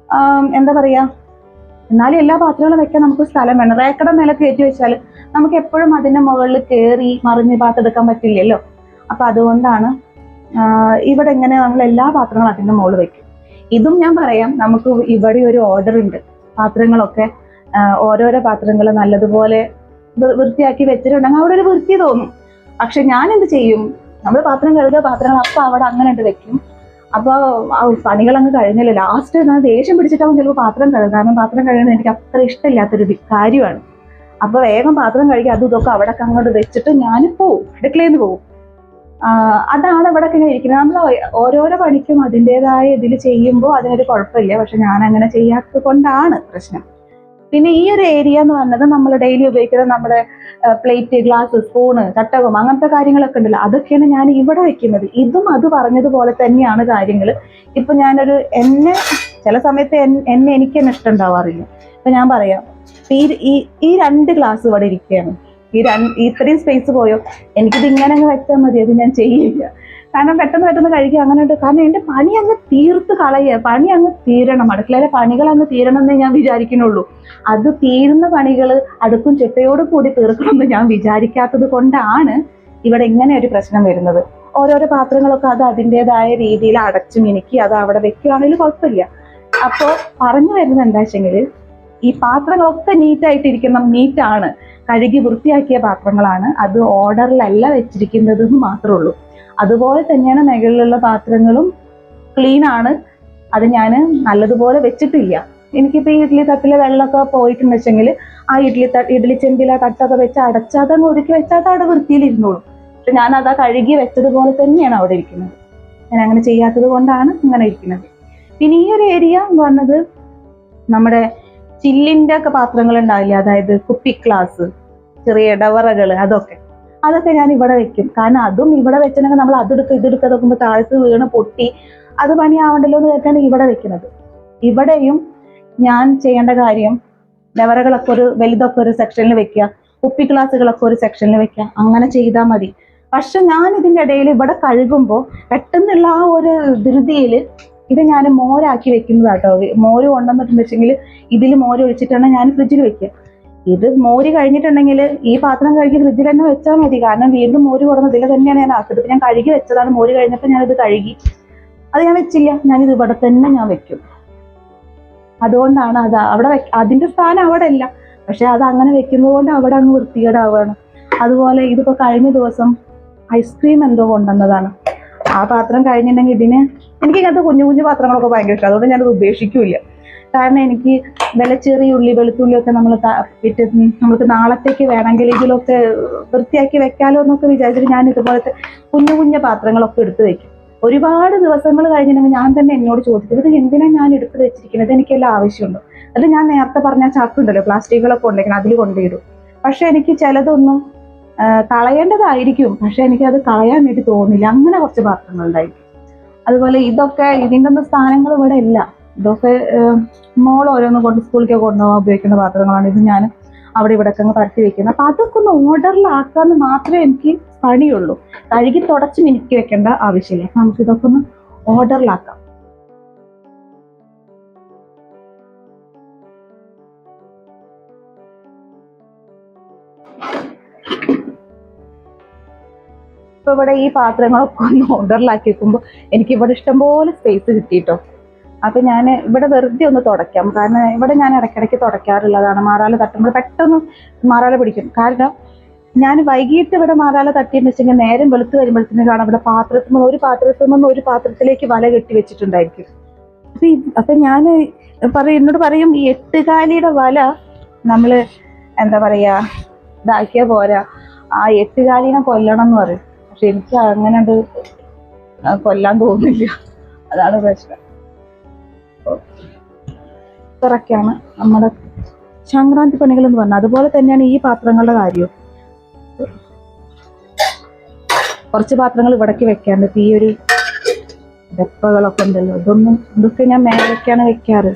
എന്താ പറയാ, എന്നാലും എല്ലാ പാത്രങ്ങളും വെക്കാൻ നമുക്ക് സ്ഥലം വേണം. റേക്കട മേലെ കയറ്റി വെച്ചാൽ നമുക്ക് എപ്പോഴും അതിന്റെ മുകളിൽ കയറി മറിഞ്ഞ് പാത്തെടുക്കാൻ പറ്റില്ലല്ലോ. അപ്പൊ അതുകൊണ്ടാണ് ഇവിടെ ഇങ്ങനെ നമ്മൾ എല്ലാ പാത്രങ്ങളും അതിൻ്റെ മുകളിൽ വെക്കും. ഇതും ഞാൻ പറയാം, നമുക്ക് ഇവിടെ ഒരു ഓർഡർ ഉണ്ട്. പാത്രങ്ങളൊക്കെ ഓരോരോ പാത്രങ്ങൾ നല്ലതുപോലെ വൃത്തിയാക്കി വെച്ചിട്ടുണ്ടെങ്കിൽ അവിടെ ഒരു വൃത്തി തോന്നും. പക്ഷെ ഞാൻ എന്ത് ചെയ്യും, നമ്മൾ പാത്രം കഴുകുക, പാത്രങ്ങൾ അപ്പം അവിടെ അങ്ങനെ ഇട്ട് വെക്കും. അപ്പോൾ പണികളങ്ങ് കഴിഞ്ഞല്ലോ, ലാസ്റ്റ് ഞാൻ ദേഷ്യം പിടിച്ചിട്ടാവും ചിലപ്പോൾ പാത്രം കഴുകുക. കാരണം പാത്രം കഴുകുന്നത് എനിക്ക് അത്ര ഇഷ്ടമില്ലാത്തൊരു കാര്യമാണ്. അപ്പോൾ വേഗം പാത്രം കഴുകി അതും ഇതൊക്കെ അവിടെ അങ്ങോട്ട് വെച്ചിട്ട് ഞാൻ പോവും, അടുക്കളയിൽ നിന്ന് പോവും. അതാണ് ഇവിടെ ഇങ്ങനെ ഇരിക്കുന്നത്. നമ്മൾ ഓരോരോ പണിക്കും അതിൻ്റെതായ ഇതിൽ ചെയ്യുമ്പോൾ അതിനൊരു കുഴപ്പമില്ല. പക്ഷെ ഞാൻ അങ്ങനെ ചെയ്യാത്തത് കൊണ്ടാണ് പ്രശ്നം. പിന്നെ ഈ ഒരു ഏരിയ എന്ന് പറഞ്ഞത് നമ്മൾ ഡെയിലി ഉപയോഗിക്കുന്ന നമ്മുടെ പ്ലേറ്റ്, ഗ്ലാസ്, സ്പൂണ്, ചട്ടകം, അങ്ങനത്തെ കാര്യങ്ങളൊക്കെ ഉണ്ടല്ലോ, അതൊക്കെയാണ് ഞാൻ ഇവിടെ വെക്കുന്നത്. ഇതും അത് പറഞ്ഞതുപോലെ തന്നെയാണ് കാര്യങ്ങൾ. ഇപ്പൊ ഞാനൊരു ചില സമയത്ത് എനിക്ക് തന്നെ ഇഷ്ടം ഉണ്ടാവാറില്ല. അപ്പൊ ഞാൻ പറയാം, ഈ 2 ഗ്ലാസ് ഇവിടെ ഇരിക്കുകയാണ്. ഇത്രയും സ്പേസ് പോയോ, എനിക്കിത് ഇങ്ങനെ അങ്ങ് വെച്ചാൽ മതി, അത് ഞാൻ ചെയ്യില്ല. കാരണം പെട്ടെന്ന് കഴിക്കുക അങ്ങനെ ഉണ്ട്. കാരണം എൻ്റെ പണി അങ്ങ് തീർത്ത് കളയുക, പണി അങ്ങ് തീരണം, അടുക്കളയിലെ പണികൾ അങ്ങ് തീരണം എന്നേ ഞാൻ വിചാരിക്കുന്നുള്ളൂ. അത് തീരുന്ന പണികൾ അടുക്കും ചിട്ടയോട് കൂടി തീർക്കണമെന്ന് ഞാൻ വിചാരിക്കാത്തത് കൊണ്ടാണ് ഇവിടെ ഇങ്ങനെ ഒരു പ്രശ്നം വരുന്നത്. ഓരോരോ പാത്രങ്ങളൊക്കെ അത് അതിൻ്റെതായ രീതിയിൽ അടച്ചു മിനുക്കി അത് അവിടെ വെക്കുകയാണെങ്കിൽ കുഴപ്പമില്ല. അപ്പോൾ പറഞ്ഞു വരുന്നത് എന്താ വെച്ചെങ്കിൽ, ഈ പാത്രങ്ങളൊക്കെ നീറ്റാണ്, കഴുകി വൃത്തിയാക്കിയ പാത്രങ്ങളാണ്. അത് ഓർഡറിലല്ല വെച്ചിരിക്കുന്നതെന്ന് മാത്രമേ ഉള്ളൂ. അതുപോലെ തന്നെയാണ് മുകളിലുള്ള പാത്രങ്ങളും ക്ലീൻ ആണ്. അത് ഞാൻ നല്ലതുപോലെ വെച്ചിട്ടില്ല. എനിക്കിപ്പോൾ ഈ ഇഡ്ഡലി തട്ടിലെ വെള്ളമൊക്കെ പോയിട്ടുണ്ടെന്ന് വെച്ചെങ്കിൽ ആ ഇഡ്ഡലി ചെമ്പിലെ തട്ടൊക്കെ വെച്ച് അടച്ച് അതങ്ങ് ഒതുക്കി വെച്ചാൽ അത് അവിടെ വൃത്തിയിലിരുന്നോളും. പക്ഷെ ഞാൻ അത് കഴുകി വെച്ചതുപോലെ തന്നെയാണ് അവിടെ ഇരിക്കുന്നത്. ഞാൻ അങ്ങനെ ചെയ്യാത്തത് കൊണ്ടാണ് ഇങ്ങനെ ഇരിക്കുന്നത്. പിന്നെ ഈ ഒരു ഏരിയ എന്ന് പറഞ്ഞത് നമ്മുടെ ചില്ലിൻ്റെ ഒക്കെ പാത്രങ്ങൾ ഉണ്ടാവില്ല, അതായത് കുപ്പി ഗ്ലാസ്, ചെറിയ ഡവറകൾ, അതൊക്കെ ഞാൻ ഇവിടെ വെക്കും. കാരണം അതും ഇവിടെ വെച്ചിട്ടുണ്ടെങ്കിൽ നമ്മൾ ഇതെടുക്കുക നോക്കുമ്പോൾ താഴത്ത് വീണ് പൊട്ടി അത് പണിയാവണ്ടല്ലോ എന്ന് കേട്ടാണ് ഇവിടെ വെക്കുന്നത്. ഇവിടെയും ഞാൻ ചെയ്യേണ്ട കാര്യം, ഡവറകളൊക്കെ വലുതൊക്കെ ഒരു സെക്ഷനിൽ വെക്കുക, കുപ്പി ഗ്ലാസുകളൊക്കെ ഒരു സെക്ഷനിൽ വെക്കുക, അങ്ങനെ ചെയ്താൽ മതി. പക്ഷെ ഞാൻ ഇതിൻ്റെ ഇടയിൽ ഇവിടെ കഴുകുമ്പോൾ പെട്ടെന്നുള്ള ആ ഒരു ധൃതിയിൽ ഇത് ഞാൻ മോരാക്കി വെക്കുന്നതാട്ടോ. മോര് കൊണ്ടുവന്നിട്ടുണ്ടെന്ന് വെച്ചെങ്കിൽ ഇതിൽ മോര് ഒഴിച്ചിട്ടാണ് ഞാൻ ഫ്രിഡ്ജിൽ വെക്കുക. ഇത് മോര് കഴിഞ്ഞിട്ടുണ്ടെങ്കിൽ ഈ പാത്രം കഴുകി ഫ്രിഡ്ജിൽ തന്നെ വെച്ചാൽ മതി. കാരണം വീണ്ടും മോര് കൊടുന്ന ഇതിൽ തന്നെയാണ് ഞാൻ ആക്കിയത്. ഞാൻ കഴുകി വെച്ചതാണ്, മോര് കഴിഞ്ഞപ്പോൾ ഞാനിത് കഴുകി, അത് ഞാൻ വെച്ചില്ല, ഞാനിത് ഇവിടെ തന്നെ ഞാൻ വെക്കും. അതുകൊണ്ടാണ് അത് അവിടെ അതിൻ്റെ സ്ഥാനം അവിടെ ഇല്ല, പക്ഷെ അത് അങ്ങനെ വെക്കുന്നത് കൊണ്ട് അവിടെ അങ്ങ് വൃത്തികേടാവുകയാണ്. അതുപോലെ ഇതിപ്പോൾ കഴിഞ്ഞ ദിവസം ഐസ്ക്രീം എന്തോ കൊണ്ടുവന്നതാണ്. ആ പാത്രം കഴിഞ്ഞിട്ടുണ്ടെങ്കിൽ എനിക്കിങ്ങനത്തെ കുഞ്ഞു പാത്രങ്ങളൊക്കെ ഭയങ്കര ഇഷ്ടം. അതുകൊണ്ട് ഞാനത് ഉപേക്ഷിക്കില്ല. കാരണം എനിക്ക് ചെറിയ ഉള്ളി, വെളുത്തുള്ളിയൊക്കെ നമുക്ക് നാളത്തേക്ക് വേണമെങ്കിൽ ഇതിലൊക്കെ വൃത്തിയാക്കി വെക്കാലോ എന്നൊക്കെ വിചാരിച്ചിട്ട് ഞാൻ ഇതുപോലത്തെ കുഞ്ഞു പാത്രങ്ങളൊക്കെ എടുത്ത് വെക്കും. ഒരുപാട് ദിവസങ്ങൾ കഴിഞ്ഞിട്ടുണ്ടെങ്കിൽ ഞാൻ തന്നെ എന്നോട് ചോദിക്കും, ഇത് എന്തിനാണ് ഞാൻ എടുത്ത് വെച്ചിരിക്കുന്നത്, എനിക്കെല്ലാം ആവശ്യമുണ്ടോ? അത് ഞാൻ നേരത്തെ പറഞ്ഞ ചാക്കുണ്ടല്ലോ, പ്ലാസ്റ്റിക്കുകളൊക്കെ ഉണ്ടെങ്കിൽ അതിൽ കൊണ്ടുപോയിടും. പക്ഷെ എനിക്ക് ചിലതൊന്നും കളയേണ്ടതായിരിക്കും, പക്ഷെ എനിക്കത് കളയാൻ വേണ്ടി തോന്നില്ല. അങ്ങനെ കുറച്ച് പാത്രങ്ങളുണ്ടായിരിക്കും. അതുപോലെ ഇതിൻ്റെ ഒന്നും സ്ഥാനങ്ങൾ ഇവിടെ ഇല്ല. ഇതൊക്കെ മോൾ ഓരോന്ന് സ്കൂളിലേക്ക് കൊണ്ടുപോകാൻ ഉപയോഗിക്കുന്ന പാത്രങ്ങളാണ്. ഇത് ഞാൻ അവിടെ ഇവിടെ ഒക്കെ അങ്ങ് പരത്തി വെക്കുന്നത്. അപ്പം അതൊക്കെ ഒന്ന് ഓർഡറിലാക്കാന്ന് മാത്രമേ എനിക്ക് പണിയുള്ളൂ. കഴുകി തുടച്ച് മിനുക്കി വെക്കേണ്ട ആവശ്യമില്ല. നമുക്ക് ഇതൊക്കെ ഒന്ന് ഓർഡറിലാക്കാം. ഇപ്പൊ ഇവിടെ ഈ പാത്രങ്ങളൊക്കെ ഒന്ന് ഓർഡറിലാക്കി വെക്കുമ്പോൾ എനിക്ക് ഇവിടെ ഇഷ്ടംപോലെ സ്പേസ് കിട്ടിയിട്ടോ. അപ്പൊ ഞാൻ ഇവിടെ വെറുതെ ഒന്ന് തുടയ്ക്കാം. കാരണം ഇവിടെ ഞാൻ ഇടയ്ക്കിടയ്ക്ക് തുടയ്ക്കാറുള്ളതാണ്. മാറാല തട്ടുമ്പോൾ പെട്ടെന്ന് മാറാല പിടിക്കും. കാരണം ഞാൻ വൈകിട്ട് ഇവിടെ മാറാല തട്ടിയെന്ന് വെച്ചെങ്കിൽ നേരം വെളുത്ത് വരുമ്പോഴത്തേനും കാണാം ഇവിടെ ഒരു പാത്രത്തിൽ നിന്ന് ഒരു പാത്രത്തിലേക്ക് വല കെട്ടി വെച്ചിട്ടുണ്ടായിരിക്കും. അപ്പൊ ഞാൻ എന്നോട് പറയും, ഈ 8 കാലിയുടെ വല നമ്മള് എന്താ പറയാ ഇതാക്കിയാ പോരാ, ആ 8 കാലിനെ കൊല്ലണം എന്ന് പറയും. പക്ഷെ എനിക്ക് അങ്ങനെ കൊല്ലാൻ തോന്നില്ല, അതാണ് പ്രശ്നം. ഇത്രയൊക്കെയാണ് നമ്മുടെ സംക്രാന്തി പണികൾ എന്ന് പറഞ്ഞാൽ. അതുപോലെ തന്നെയാണ് ഈ പാത്രങ്ങളുടെ കാര്യവും. കുറച്ച് പാത്രങ്ങൾ ഇവിടേക്ക് വെക്കാറുണ്ട്. ഈ ഒരു ഡപ്പകളൊക്കെ ഉണ്ടല്ലോ, ഇതൊക്കെ ഞാൻ മേലേക്കാണ് വെക്കാറ്.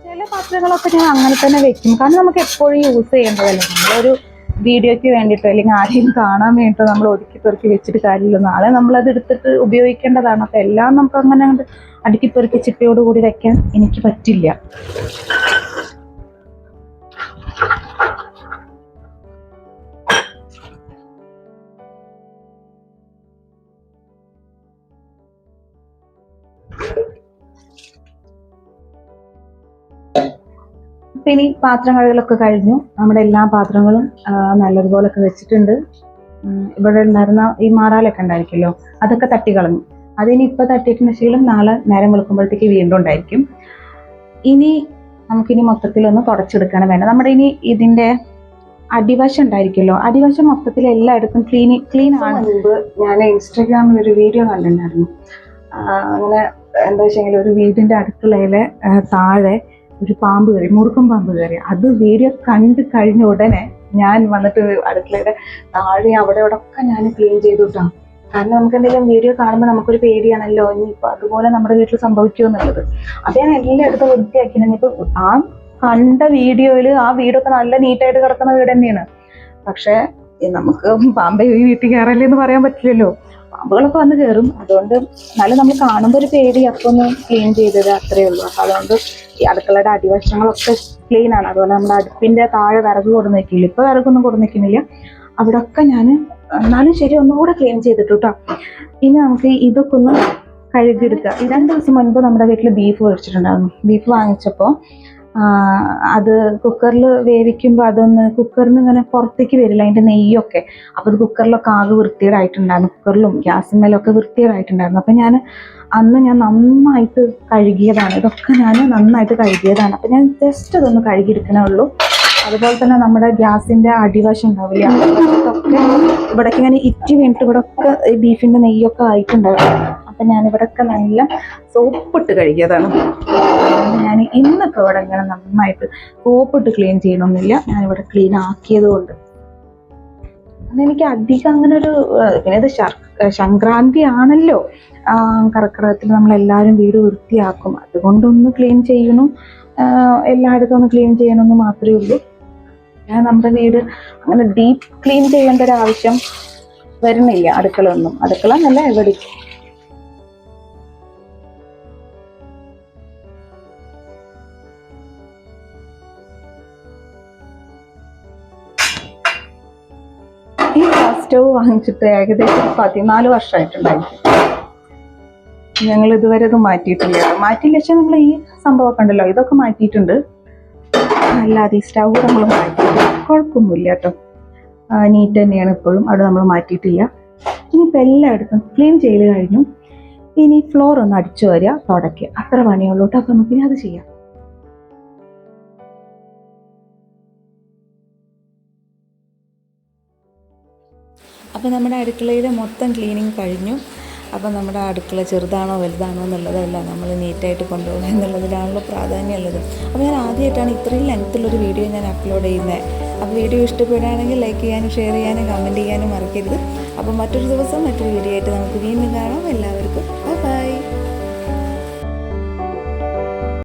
ചില പാത്രങ്ങളൊക്കെ ഞാൻ അങ്ങനെ തന്നെ വെക്കും. കാരണം നമുക്ക് എപ്പോഴും യൂസ് ചെയ്യേണ്ടതല്ലേ. നമ്മളൊരു വീഡിയോയ്ക്ക് വേണ്ടിയിട്ടോ അല്ലെങ്കിൽ ആരെയും കാണാൻ വേണ്ടിയിട്ടോ നമ്മൾ ഒതുക്കി പെറുക്കി വെച്ചിട്ട് കാര്യമില്ല. നാളെ നമ്മളത് എടുത്തിട്ട് ഉപയോഗിക്കേണ്ടതാണ്. അപ്പം എല്ലാം നമുക്ക് അങ്ങനെ അടുക്കി പെറുക്കി ചിട്ടയോടുകൂടി വെക്കാൻ എനിക്ക് പറ്റില്ല. അപ്പം ഇനി പാത്രം കഴുകലൊക്കെ കഴിഞ്ഞു. നമ്മുടെ എല്ലാ പാത്രങ്ങളും നല്ലതുപോലൊക്കെ വെച്ചിട്ടുണ്ട്. ഇവിടെ ഉണ്ടായിരുന്ന ഈ മാറാലൊക്കെ ഉണ്ടായിരിക്കുമല്ലോ, അതൊക്കെ തട്ടിക്കളഞ്ഞു. അതിനി ഇപ്പോൾ തട്ടിയിട്ടുണ്ടെങ്കിലും നാളെ നേരം വെളുക്കുമ്പോഴത്തേക്ക് വീണ്ടും ഉണ്ടായിരിക്കും. ഇനി നമുക്കിനി മൊത്തത്തിലൊന്ന് തുടച്ചെടുക്കണം വേണം. നമ്മുടെ ഇനി ഇതിൻ്റെ അടിവശം ഉണ്ടായിരിക്കുമല്ലോ, അടിവശം മൊത്തത്തിൽ എല്ലായിടത്തും ക്ലീൻ ആണ്. മുമ്പ് ഞാൻ ഇൻസ്റ്റാഗ്രാമിൽ ഒരു വീഡിയോ കണ്ടിട്ടുണ്ടായിരുന്നു. അങ്ങനെ എന്താ വെച്ചെങ്കിൽ ഒരു വീടിൻ്റെ അടുക്കളയിലെ താഴെ ഒരു പാമ്പ് കയറി, മുറുക്കം പാമ്പ് കയറി. അത് വീഡിയോ കണ്ടു കഴിഞ്ഞ ഉടനെ ഞാൻ വന്നിട്ട് അടുക്കളയുടെ താഴെ അവിടെ ഒക്കെ ഞാൻ ക്ലീൻ ചെയ്തു കിട്ടാം. കാരണം നമുക്ക് എന്തെങ്കിലും വീഡിയോ കാണുമ്പോൾ നമുക്കൊരു പേടിയാണല്ലോ, ഇനിയിപ്പോൾ അതുപോലെ നമ്മുടെ വീട്ടിൽ സംഭവിക്കുമെന്നുള്ളത്. അത് ഞാൻ എല്ലായിടത്തും വൃത്തിയാക്കി. ഇനിയിപ്പോൾ ആ കണ്ട വീഡിയോയിൽ ആ വീടൊക്കെ നല്ല നീറ്റായിട്ട് കിടക്കുന്ന വീട് തന്നെയാണ്. പക്ഷേ നമുക്ക് പാമ്പ് ഈ വീട്ടിൽ കയറല്ലേ എന്ന് പറയാൻ പറ്റില്ലല്ലോ. പാമ്പുകളൊക്കെ വന്ന് കയറും. അതുകൊണ്ട് എന്നാലും നമ്മൾ കാണുമ്പോൾ ഒരു പേടി, അപ്പോൾ ഒന്ന് ക്ലീൻ ചെയ്തത് അത്രയേ ഉള്ളൂ. അപ്പോൾ അതുകൊണ്ട് ഈ അടുക്കളയുടെ അടിവശങ്ങളൊക്കെ ക്ലീൻ ആണ്. അതുപോലെ നമ്മുടെ അടുപ്പിൻ്റെ താഴെ വിറക് കൊടുന്ന് വെക്കില്ല, ഇപ്പോൾ വിറകൊന്നും കൊടുന്ന് വെക്കുന്നില്ല. അവിടെ ഒക്കെ ഞാൻ എന്നാലും ശരി ഒന്നുകൂടെ ക്ലീൻ ചെയ്തിട്ടു കേട്ടോ. ഇനി നമുക്ക് ഇതൊക്കെ ഒന്ന് കഴുകിയെടുക്കുക. 2 ദിവസം മുൻപ് നമ്മുടെ വീട്ടിൽ ബീഫ് മേടിച്ചിട്ടുണ്ടായിരുന്നു. ബീഫ് വാങ്ങിച്ചപ്പോൾ അത് കുക്കറിൽ വേവിക്കുമ്പോൾ അതൊന്ന് കുക്കറിന് ഇങ്ങനെ പുറത്തേക്ക് വരില്ല, അതിൻ്റെ നെയ്യൊക്കെ. അപ്പോൾ അത് കുക്കറിലൊക്കെ ആകെ വൃത്തികേടായിട്ടുണ്ടായിരുന്നു. കുക്കറിലും ഗ്യാസിന്മേലൊക്കെ വൃത്തികേടായിട്ടുണ്ടായിരുന്നു. അപ്പം ഞാൻ നന്നായിട്ട് കഴുകിയതാണ്. ഇതൊക്കെ ഞാൻ നന്നായിട്ട് കഴുകിയതാണ്. അപ്പം ഞാൻ ജസ്റ്റ് ഇതൊന്ന് കഴുകിയെടുക്കണേ ഉള്ളൂ. അതുപോലെ തന്നെ നമ്മുടെ ഗ്യാസിൻ്റെ അടിവശം ഉണ്ടാവില്ല, അതൊക്കെ ഇവിടേക്ക് ഇങ്ങനെ ഇറ്റി വീണിട്ട് ഇവിടെ ഒക്കെ ഈ ബീഫിൻ്റെ നെയ്യൊക്കെ ആയിട്ടുണ്ടായിരുന്നു. അപ്പം ഞാനിവിടെയൊക്കെ നല്ല സോപ്പിട്ട് കഴുകിയതാണ്. ഞാൻ ഇന്നൊക്കെ ഇവിടെ ഇങ്ങനെ നന്നായിട്ട് സോപ്പിട്ട് ക്ലീൻ ചെയ്യണമെന്നില്ല, ഞാനിവിടെ ക്ലീൻ ആക്കിയത് കൊണ്ട്. അതെനിക്ക് അധികം അങ്ങനെ ഒരു പിന്നെ ഇത് സംക്രാന്തി ആണല്ലോ, കർക്കിടകത്തിൽ നമ്മളെല്ലാവരും വീട് വൃത്തിയാക്കും. അതുകൊണ്ടൊന്ന് ക്ലീൻ ചെയ്യണം, എല്ലായിടത്തും ഒന്ന് ക്ലീൻ ചെയ്യണമെന്ന് മാത്രമേ ഉള്ളൂ. നമ്മുടെ വീട് അങ്ങനെ ഡീപ്പ് ക്ലീൻ ചെയ്യേണ്ട ഒരു ആവശ്യം വരുന്നില്ല. അടുക്കള നല്ല എവിടെ. ഈ ഗ്യാസ് സ്റ്റവ് വാങ്ങിച്ചിട്ട് ഏകദേശം 14 വർഷമായിട്ടുണ്ടായിരിക്കും. ഞങ്ങൾ ഇതുവരെ ഇത് മാറ്റിയിട്ടില്ല. മാറ്റിയില്ല നമ്മൾ ഈ സംഭവമൊക്കെ ഉണ്ടല്ലോ, ഇതൊക്കെ മാറ്റിയിട്ടുണ്ട്. അല്ലാതെ ഈ സ്റ്റവ് നമ്മൾ മാറ്റിയിട്ടില്ല. കുഴപ്പമൊന്നുമില്ല കേട്ടോ, നീറ്റ് തന്നെയാണ് ഇപ്പോഴും. അവിടെ നമ്മൾ മാറ്റിയിട്ടില്ല. ഇനിയിപ്പോൾ എല്ലായിടത്തും ക്ലീൻ ചെയ്ത് കഴിഞ്ഞു. ഇനി ഫ്ലോർ ഒന്ന് അടിച്ചു വരിക, തുടയ്ക്കുക, അത്ര പണിയുള്ളൂ കേട്ടോ. അപ്പോൾ നമുക്കിനി അത് ചെയ്യാം. അപ്പോൾ നമ്മുടെ അടുക്കളയുടെ മൊത്തം ക്ലീനിങ് കഴിഞ്ഞു. അപ്പോൾ നമ്മുടെ അടുക്കള ചെറുതാണോ വലുതാണോ എന്നുള്ളതല്ല, നമ്മൾ നീറ്റായിട്ട് കൊണ്ടുപോകുക എന്നുള്ളതിലാണല്ലോ പ്രാധാന്യമുള്ളത്. അപ്പോൾ ഞാൻ ആദ്യമായിട്ടാണ് ഇത്രയും ലെങ്ത്തുള്ളൊരു വീഡിയോ ഞാൻ അപ്ലോഡ് ചെയ്യുന്നത്. അപ്പോൾ വീഡിയോ ഇഷ്ടപ്പെടുകയാണെങ്കിൽ ലൈക്ക് ചെയ്യാനും ഷെയർ ചെയ്യാനും കമൻറ്റ് ചെയ്യാനും മറക്കരുത്. അപ്പോൾ മറ്റൊരു ദിവസം മറ്റൊരു വീഡിയോ ആയിട്ട് നമുക്ക് വീണ്ടും കാണാം. എല്ലാവർക്കും